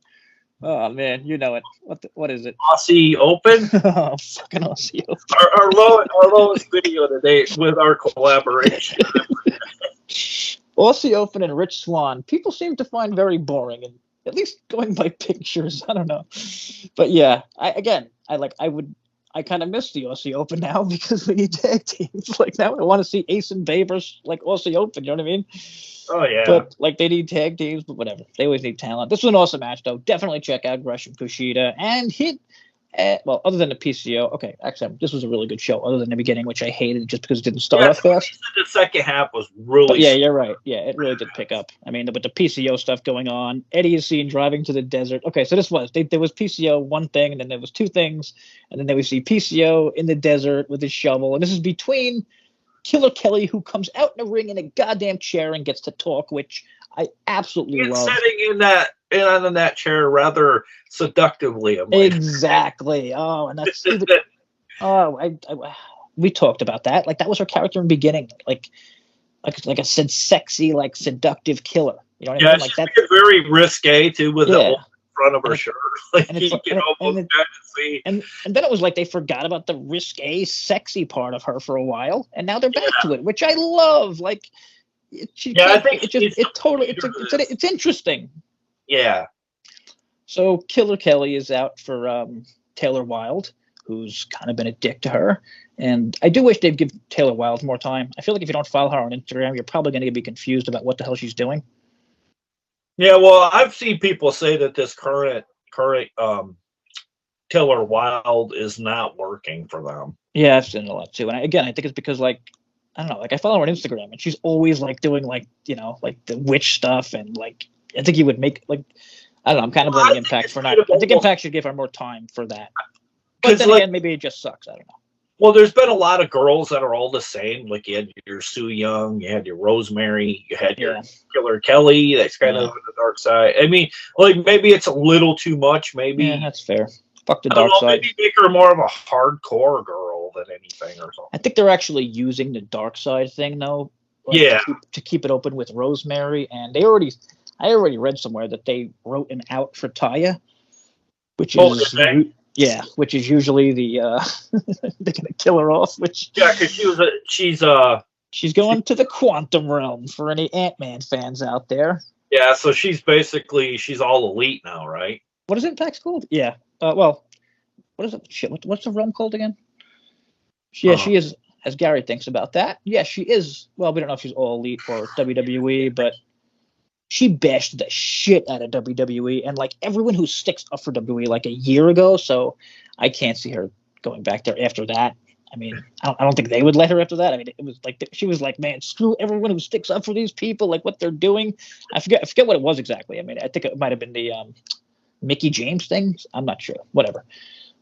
Oh man, you know it. What is it? Aussie Open. Oh, fucking Aussie Open. Our lowest video today with our collaboration. Aussie Open and Rich Swann. People seem to find very boring, and at least going by pictures. I don't know, but yeah, I kind of miss the Aussie Open now because we need tag teams. Like now I want to see Ace and Bae versus like Aussie Open. You know what I mean? Oh yeah. But like they need tag teams, but whatever. They always need talent. This was an awesome match though. Definitely check out Gresham Kushida and hit. Well, other than the PCO, okay. Actually, this was a really good show. Other than the beginning, which I hated just because it didn't start off fast. The second half was really. But yeah, you're right. Yeah, it really did pick up. I mean, with the PCO stuff going on, Eddie is seen driving to the desert. Okay, so there was PCO one thing, and then there was two things, and then we see PCO in the desert with his shovel, and this is between Killer Kelly, who comes out in the ring in a goddamn chair and gets to talk, which I absolutely love. Sitting in that chair rather seductively. Exactly. Oh, and that's we talked about that. Like that was her character in the beginning. Like I said, sexy, like seductive killer. You know what I mean? Like that's very risque too, with the whole front of her shirt. Like and you can almost see. And then it was like they forgot about the risque, sexy part of her for a while, and now they're back to it, which I love. Like. I think it's interesting. Yeah. So Killer Kelly is out for Taylor Wilde, who's kind of been a dick to her, and I do wish they'd give Taylor Wilde more time. I feel like if you don't follow her on Instagram, you're probably going to be confused about what the hell she's doing. Yeah, well, I've seen people say that this current Taylor Wilde is not working for them. Yeah, I've seen it a lot too, and I think it's because like. I don't know, like I follow her on Instagram and she's always like doing like, like the witch stuff and like, I think you would make like, I don't know, I'm kind of blaming Impact for not, I think Impact should give her more time for that. But then again, maybe it just sucks, I don't know. Well, there's been a lot of girls that are all the same, like you had your Sue Young, you had your Rosemary, you had your Killer Kelly, that's kind of the dark side. I mean, like maybe it's a little too much, maybe. Yeah, that's fair. Fuck the dark side. Maybe make her more of a hardcore girl than anything or something. I think they're actually using the dark side thing though. Like, to keep it open with Rosemary, and I already read somewhere that they wrote an out for Taya, which is which is usually the they're gonna kill her off. Which because she's going to the quantum realm for any Ant-Man fans out there. Yeah, so she's all elite now, right? What is Impact's called? Yeah. Well, what is it? Shit. What's the realm called again? Yeah, she is. As Gary thinks about that, yeah, she is. Well, we don't know if she's all elite or WWE, but she bashed the shit out of WWE and like everyone who sticks up for WWE like a year ago. So I can't see her going back there after that. I mean, I don't think they would let her after that. I mean, it was like she was like, man, screw everyone who sticks up for these people, like what they're doing. I forget what it was exactly. I mean, I think it might have been the Mickie James thing. I'm not sure. Whatever.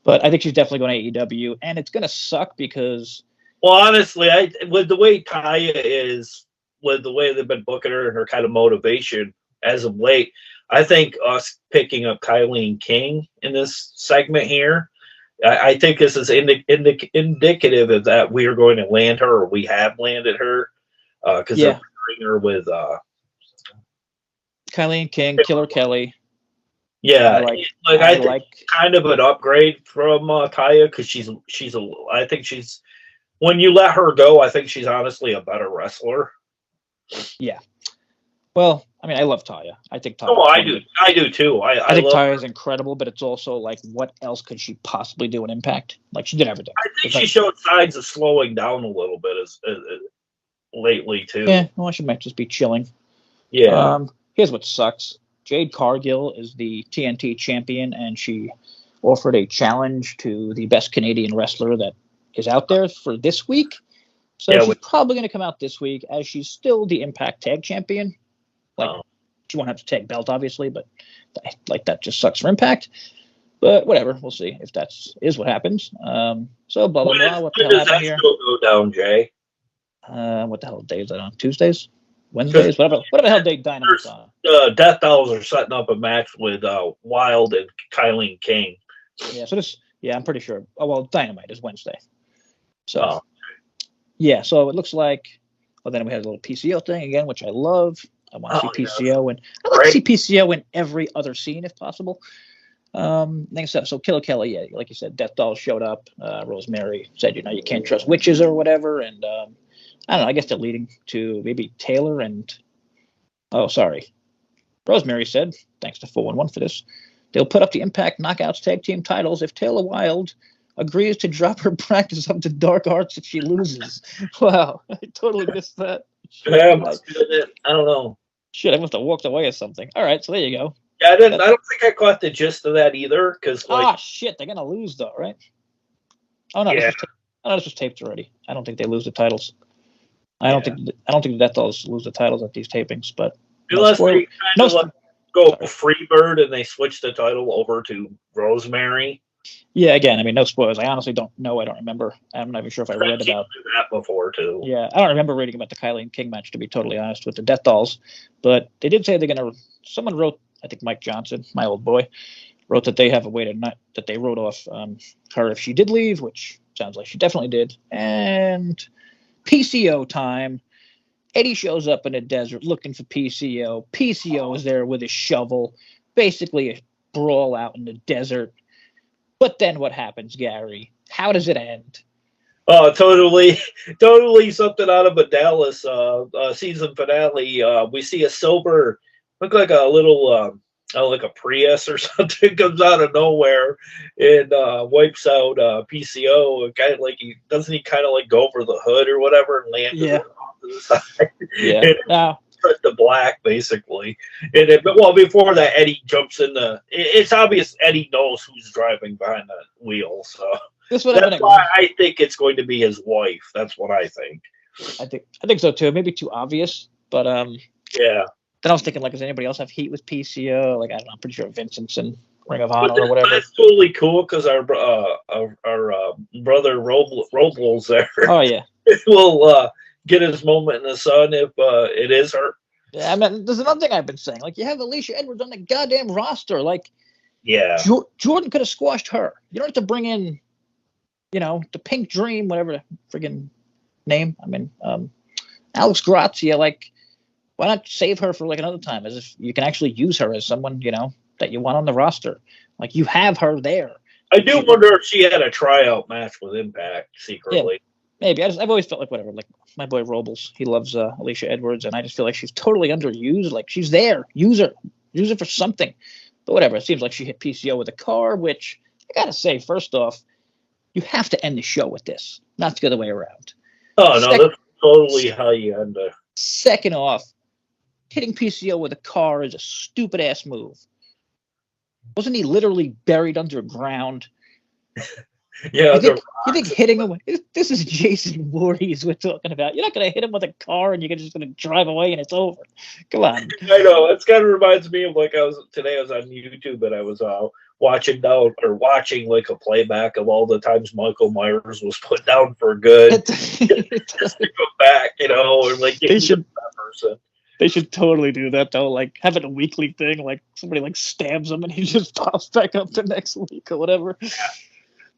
But I think she's definitely going to AEW, and it's going to suck because. Well, honestly, with the way Taya is, with the way they've been booking her and her kind of motivation as of late, I think us picking up Kylie King in this segment here, I think this is indicative of that we are going to land her, or we have landed her, because they're pairing her with Kylie King, Killer Kelly. Yeah, I think kind of an upgrade from Taya, because I think she's when you let her go, I think she's honestly a better wrestler Yeah. Well, I mean, I love Taya. I think Taya. Oh, I do. I do too. I think love Taya her. is incredible, but it's also like, what else could she possibly do in Impact? Like, she did everything. I think It's she like, showed signs of slowing down a little bit lately too. yeah, well, she might just be chilling. Yeah. Here's what sucks. Jade Cargill is the TNT champion, and she offered a challenge to the best Canadian wrestler that is out there for this week. So Yeah, she's probably going to come out this week, as she's still the Impact Tag Champion. Like, she won't have to tag belt, obviously, but like, that just sucks for Impact. But whatever, we'll see if is what happens. So blah blah blah. What the hell does happened that here? show go down, Jay? What the hell day is that on? Tuesdays, Wednesdays, whatever the hell day Dynamite's on. Death Dolls are setting up a match with Wild and Kylie King. Yeah, so I'm pretty sure. Oh well, Dynamite is Wednesday. So yeah, so it looks like. Well, then we had a little PCO thing again, which I love. I want to see PCO, and I like to see PCO in every other scene if possible. So Killer Kelly, yeah, like you said, Death Doll showed up. Rosemary said, you can't trust witches or whatever, and I don't know. I guess they're leading to maybe Taylor and. Oh, sorry. Rosemary said, thanks to 411 for this, they'll put up the Impact Knockouts Tag Team titles if Taylor Wilde agrees to drop her practice up to Dark Arts if she loses. Wow, I totally missed that. Yeah, must be it. I don't know. Shit, I must have walked away or something. All right, so there you go. Yeah, I don't think I caught the gist of that either. Because shit, they're gonna lose though, right? Oh no, this was taped already. I don't think they lose the titles. I don't think the Death Dolls lose the titles at these tapings, but unless they go Freebird and they switch the title over to Rosemary. Yeah, again, I mean, no spoilers. I honestly don't know. I don't remember. I'm not even sure if I read about that before too. Yeah, I don't remember reading about the Kylie and King match, to be totally honest, with the Death Dolls. But they did say they're gonna. Someone wrote, I think Mike Johnson, my old boy, wrote that they have a way to not that they wrote off her if she did leave, which sounds like she definitely did. And PCO time. Eddie shows up in a desert looking for PCO. PCO is there with his shovel, basically a brawl out in the desert. But then what happens, Gary? How does it end? Oh, totally something out of a Dallas season finale. We see a silver, look like a little, like a Prius or something, comes out of nowhere and wipes out PCO. Kind of like doesn't he kind of like go over the hood or whatever and land off to the side? Yeah. The black basically, but before that, Eddie jumps in it's obvious Eddie knows who's driving behind the wheel, so that's why I think it's going to be his wife. That's what I think. I think so too. Maybe too obvious, but yeah. Then I was thinking, like, does anybody else have heat with PCO? Like, I don't know. I'm pretty sure Vincent's in Ring of Honor or whatever. That's totally cool because our brother Robles there. Oh yeah. will get his moment in the sun if it is her. Yeah, I mean, there's another thing I've been saying. Like, you have Alicia Edwards on the goddamn roster. Like, yeah, Jordan could have squashed her. You don't have to bring in, the Pink Dream, whatever the friggin' name. I mean, Alex Grazia. Like, why not save her for like another time? As if you can actually use her as someone, that you want on the roster. Like, you have her there. I do wonder if she had a tryout match with Impact secretly. Yeah. Maybe. I've always felt like whatever. Like my boy Robles, he loves Alicia Edwards, and I just feel like she's totally underused. Like she's there. Use her for something. But whatever. It seems like she hit PCO with a car, which I gotta say, first off, you have to end the show with this, not the other way around. Oh no, that's totally how you end it. Second off, hitting PCO with a car is a stupid ass move. Wasn't he literally buried underground? Yeah, you think hitting him? This is Jason Voorhees we're talking about. You're not going to hit him with a car and you're just going to drive away and it's over. Come on. I know. It kind of reminds me of like I was on YouTube and I was watching like a playback of all the times Michael Myers was put down for good. Just to go back, and like they should that person. They should totally do that though. Like have it a weekly thing. Like somebody like stabs him and he just pops back up the next week or whatever. Yeah.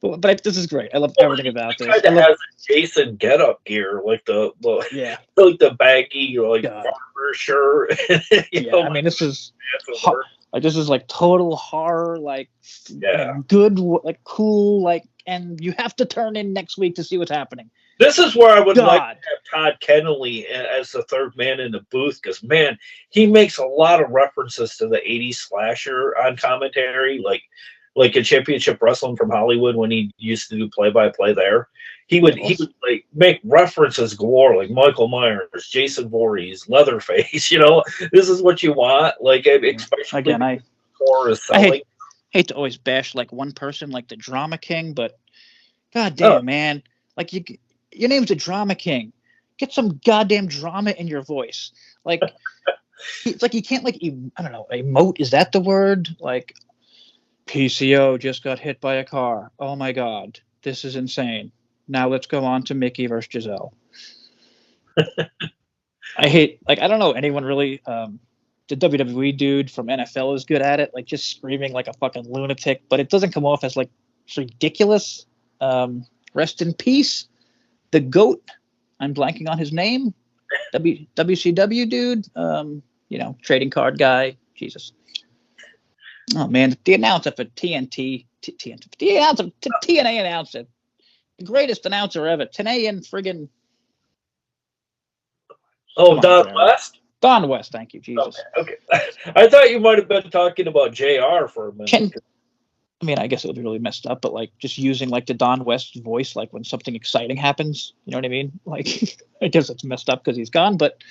But this is great. I love everything about this. It has a Jason get-up gear, like the like the baggy, like farmer shirt. I mean, this is like total horror, like good, like cool, like, and you have to turn in next week to see what's happening. This is where I would like God. to have Todd Kennelly as the third man in the booth because, man, he makes a lot of references to the 80s slasher on commentary, like a Championship Wrestling from Hollywood when he used to do play-by-play there. He would like make references galore, like Michael Myers, Jason Voorhees, Leatherface. This is what you want. Like, especially Again, I horror is selling. hate to always bash like one person, like the Drama King, but god damn, man, like your name's the Drama King. Get some goddamn drama in your voice. Like, it's like you can't like I don't know, emote. Is that the word? Like, PCO just got hit by a car. Oh my god, this is insane. Now let's go on to Mickie versus Gisele. I don't know anyone really. The WWE dude from NFL is good at it, like just screaming like a fucking lunatic, but it doesn't come off as like it's ridiculous. Rest in peace, the GOAT. I'm blanking on his name. WCW dude. Trading card guy. Jesus. Oh man, the announcer for TNA announcer, the greatest announcer ever, TNA and friggin'. Oh, Don West. Don West, thank you, Jesus. Okay. I thought you might have been talking about JR for a minute. I guess it would be really messed up, but like just using like the Don West voice, like when something exciting happens, you know what I mean? Like, I guess it's messed up because he's gone, but.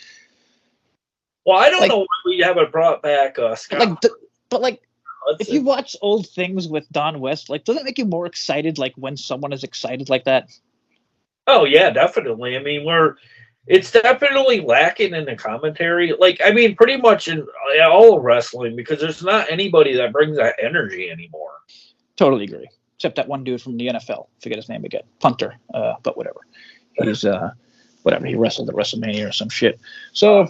Well, I don't know why we haven't brought back Scott. If you watch old things with Don West, like, doesn't it make you more excited, like when someone is excited like that? Oh yeah, definitely. I mean, it's definitely lacking in the commentary. Like, I mean, pretty much in all of wrestling because there's not anybody that brings that energy anymore. Totally agree. Except that one dude from the NFL. Forget his name again. Punter. But whatever. He's whatever. He wrestled at WrestleMania or some shit. So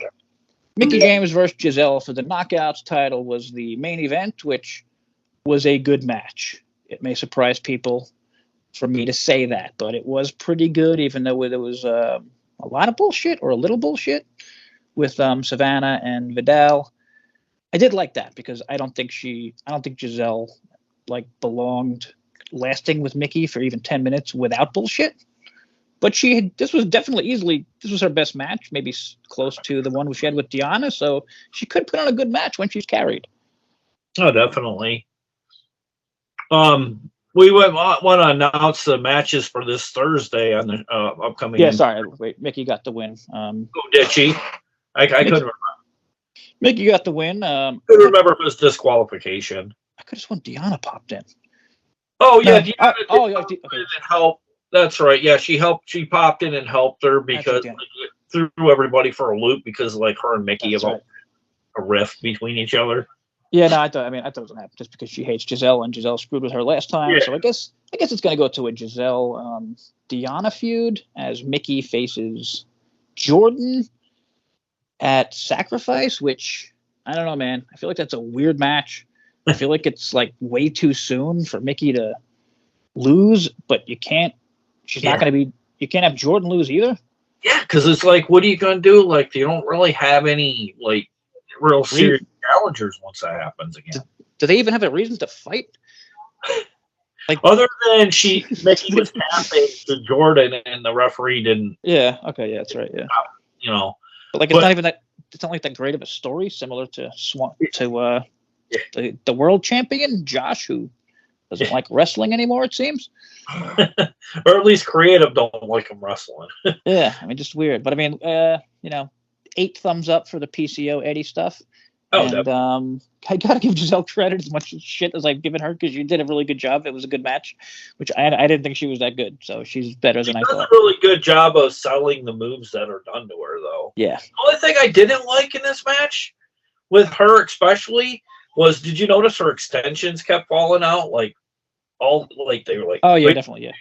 Mickie James versus Gisele for the Knockouts title was the main event, which was a good match. It may surprise people for me to say that, but it was pretty good, even though there was a lot of bullshit or a little bullshit with Savannah and Vidal. I did like that because I don't think Gisele like belonged lasting with Mickie for even 10 minutes without bullshit. But this was her best match, maybe close to the one she had with Deanna. So she could put on a good match when she's carried. Oh, definitely. We want to announce the matches for this Thursday on the upcoming. Yeah, sorry. Wait, Mickie got the win. Did she? I couldn't remember. Mickie got the win. I couldn't remember if it was disqualification. I could have sworn Deanna popped in. Oh, yeah. Deanna okay. And help. That's right. Yeah, she helped. She popped in and helped her because threw everybody for a loop because like her and Mickie have a rift between each other. Yeah, no, I thought it was gonna happen just because she hates Gisele and Gisele screwed with her last time. Yeah. So I guess it's gonna go to a Gisele Deanna feud as Mickie faces Jordan at Sacrifice, which I don't know, man. I feel like that's a weird match. I feel like it's like way too soon for Mickie to lose, but you can't. She's not going to be. You can't have Jordan lose either. Yeah, because it's like, what are you going to do? Like, you don't really have any like real serious challengers once that happens again. Do they even have a reason to fight? Like, other than Mickie was tapping to Jordan and the referee didn't. Yeah. Okay. Yeah, that's right. Yeah. But like, it's not even that. It's not like that great of a story, similar to the world champion Josh, who doesn't like wrestling anymore, it seems. Or at least creative don't like him wrestling. Yeah, I mean, just weird. But I mean, 8 thumbs up for the PCO Eddie stuff. Oh, and I gotta give Gisele credit as much shit as I've given her because she did a really good job. It was a good match, which I didn't think she was that good. So she's better than I thought. She does a really good job of selling the moves that are done to her, though. Yeah. The only thing I didn't like in this match, with her especially, was did you notice her extensions kept falling out? They were like. Oh yeah, definitely, yeah.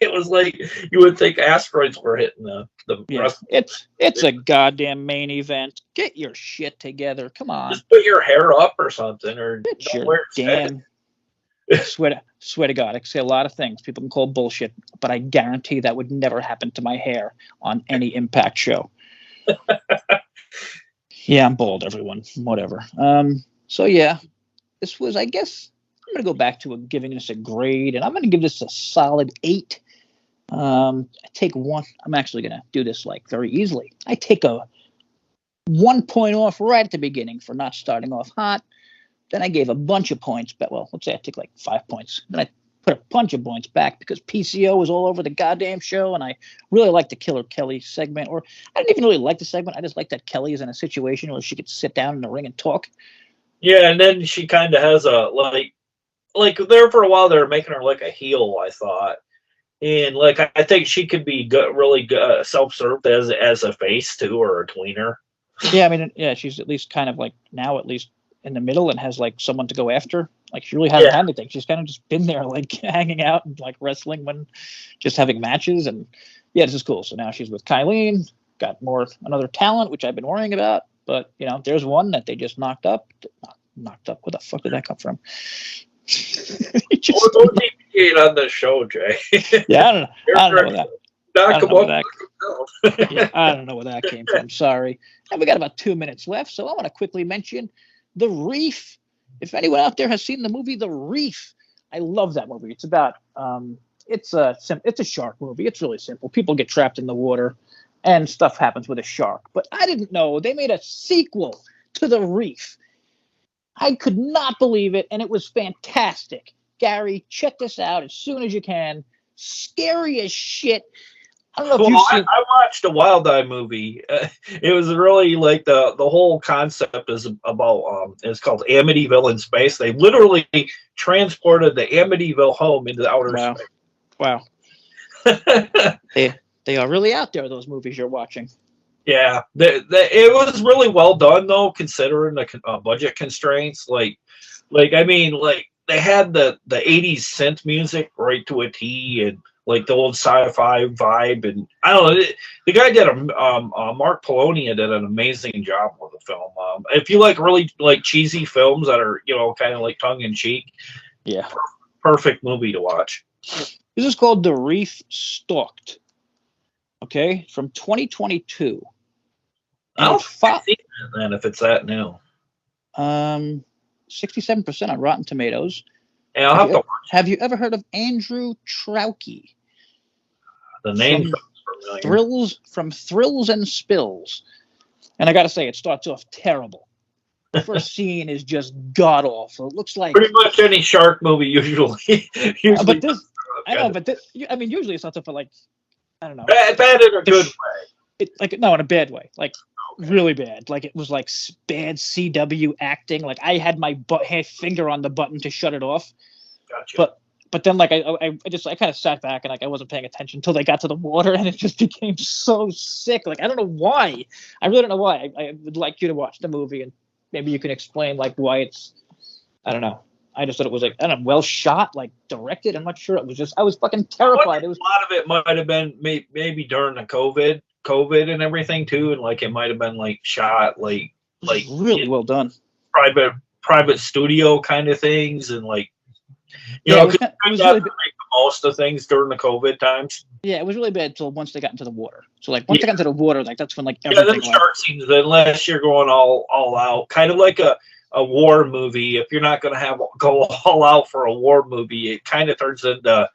It was like you would think asteroids were hitting the rest. It's a goddamn main event. Get your shit together. Come on. Just put your hair up or something, or get your damn. Swear to God, I can say a lot of things people can call bullshit, but I guarantee that would never happen to my hair on any Impact show. Yeah, I'm bald, everyone. Whatever. So yeah, this was, I guess, I'm going to go back to giving this a grade, and I'm going to give this a solid 8 I take one. I'm actually gonna do this like very easily. I take a 1 point off right at the beginning for not starting off hot. Then I gave a bunch of points, but well, let's say I took like 5 points. Then I put a bunch of points back because PCO was all over the goddamn show, and I really liked the Killer Kelly segment. Or I didn't even really like the segment. I just liked that Kelly is in a situation where she could sit down in the ring and talk. Yeah, and then she kind of has a like there for a while they were making her like a heel, I thought, and like I think she could be really self-served as a face too or a tweener. Yeah, I mean, yeah, she's at least kind of like now at least in the middle and has like someone to go after. Like she really hasn't had anything. She's kind of just been there, like hanging out and like wrestling when just having matches. And yeah, this is cool. So now she's with Kylene, got another talent, which I've been worrying about. But you know, there's one that they just knocked up. Knocked up. Where the fuck did that come from? Don't deviate on the show, Jay. Yeah, I don't know. I don't know that. Yeah, I don't know where that came from. Sorry. And we got about 2 minutes left, so I want to quickly mention The Reef. If anyone out there has seen the movie The Reef, I love that movie. It's about it's a shark movie. It's really simple. People get trapped in the water, and stuff happens with a shark. But I didn't know they made a sequel to The Reef. I could not believe it, and it was fantastic. Gary, check this out as soon as you can. Scary as shit. I don't know if you've seen. I watched a Wild Eye movie. It was really like the whole concept is about it's called Amityville in space. They literally transported the Amityville home into outer space. Wow. They are really out there, those movies you're watching. Yeah, it was really well done though, considering the budget constraints. Like I mean, like they had the 80s synth music right to a T, and like the old sci-fi vibe, and I don't know. The guy did Mark Polonia did an amazing job with the film. If you like really like cheesy films that are kind of like tongue in cheek, yeah, perfect movie to watch. This is called The Reef Stalked. Okay, from 2022. I don't think I've seen it then if it's that new. 67% on Rotten Tomatoes. Yeah, I'll have to watch. Have you ever heard of Andrew Trauke? The name from Thrills and Spills. And I got to say, it starts off terrible. The first scene is just god awful. It looks like pretty much any shark movie usually. But this, I know, but this, I mean, usually it starts off for like, I don't know, bad in a good way. No, in a bad way, like really bad. Like it was like bad CW acting. Like I had my finger on the button to shut it off. Gotcha. But then like I kind of sat back and like I wasn't paying attention until they got to the water, and it just became so sick. Like I don't know why. I really don't know why. I would like you to watch the movie and maybe you can explain like why it's. I don't know. I just thought it was like, I don't know, well shot, like directed. I'm not sure. It was just, I was fucking terrified. It was a lot of it might have been maybe during the COVID and everything too, and like it might have been like shot like really well done, private studio kind of things, and like it was really make the most of things during the COVID times. Yeah, it was really bad until once they got into the water. So like once they got into the water, like that's when like everything. Yeah, then shark scenes, unless you're going all out, kind of like a war movie. If you're not going to go all out for a war movie, it kind of turns into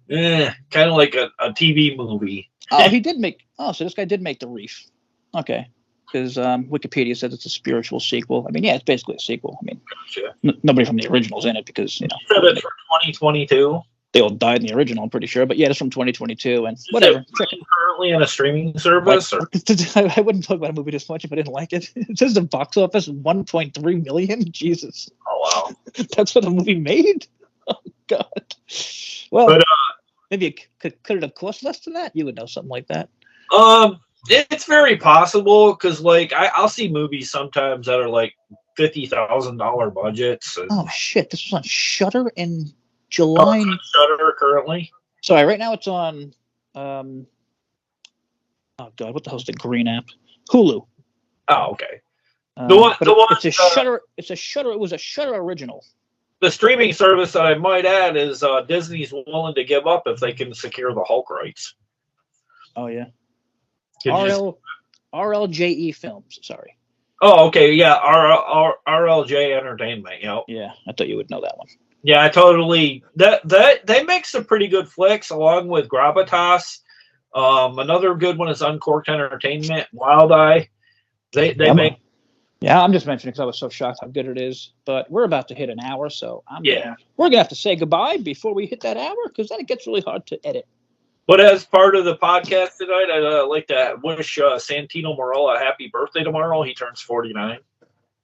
kind of like a TV movie. Oh, so this guy did make The Reef. Okay. Because Wikipedia says it's a spiritual sequel. I mean, yeah, it's basically a sequel. I mean, gotcha. Nobody from the original's in it because, you said it's from 2022? They all died in the original, I'm pretty sure. But yeah, it's from 2022. And whatever. Currently in a streaming service? I wouldn't talk about a movie this much if I didn't like it. It says the box office 1.3 million. Jesus. Oh, wow. That's what the movie made? Oh, God. Well, maybe it could have cost less than that. You would know something like that. It's very possible because, like, I'll see movies sometimes that are like $50,000 budgets. Oh shit! This was on Shudder in July. Shudder currently. Sorry, right now it's on. Oh God, what the hell's the green app? Hulu. Oh, okay. It's a Shudder. It's a Shudder. It was a Shudder original. The streaming service that I might add is Disney's willing to give up if they can secure the Hulk rights. Oh yeah. RLJE Films. Sorry. Oh, okay, yeah, RLJ Entertainment. Yep. Yeah, I thought you would know that one. Yeah, I totally. That they make some pretty good flicks along with Gravitas. Another good one is Uncorked Entertainment, Wild Eye. They make. Yeah, I'm just mentioning because I was so shocked how good it is. But we're about to hit an hour, so Yeah. we're gonna have to say goodbye before we hit that hour because then it gets really hard to edit. But as part of the podcast tonight, I'd like to wish Santino Marella a happy birthday tomorrow. He turns 49.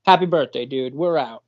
Happy birthday, dude. We're out.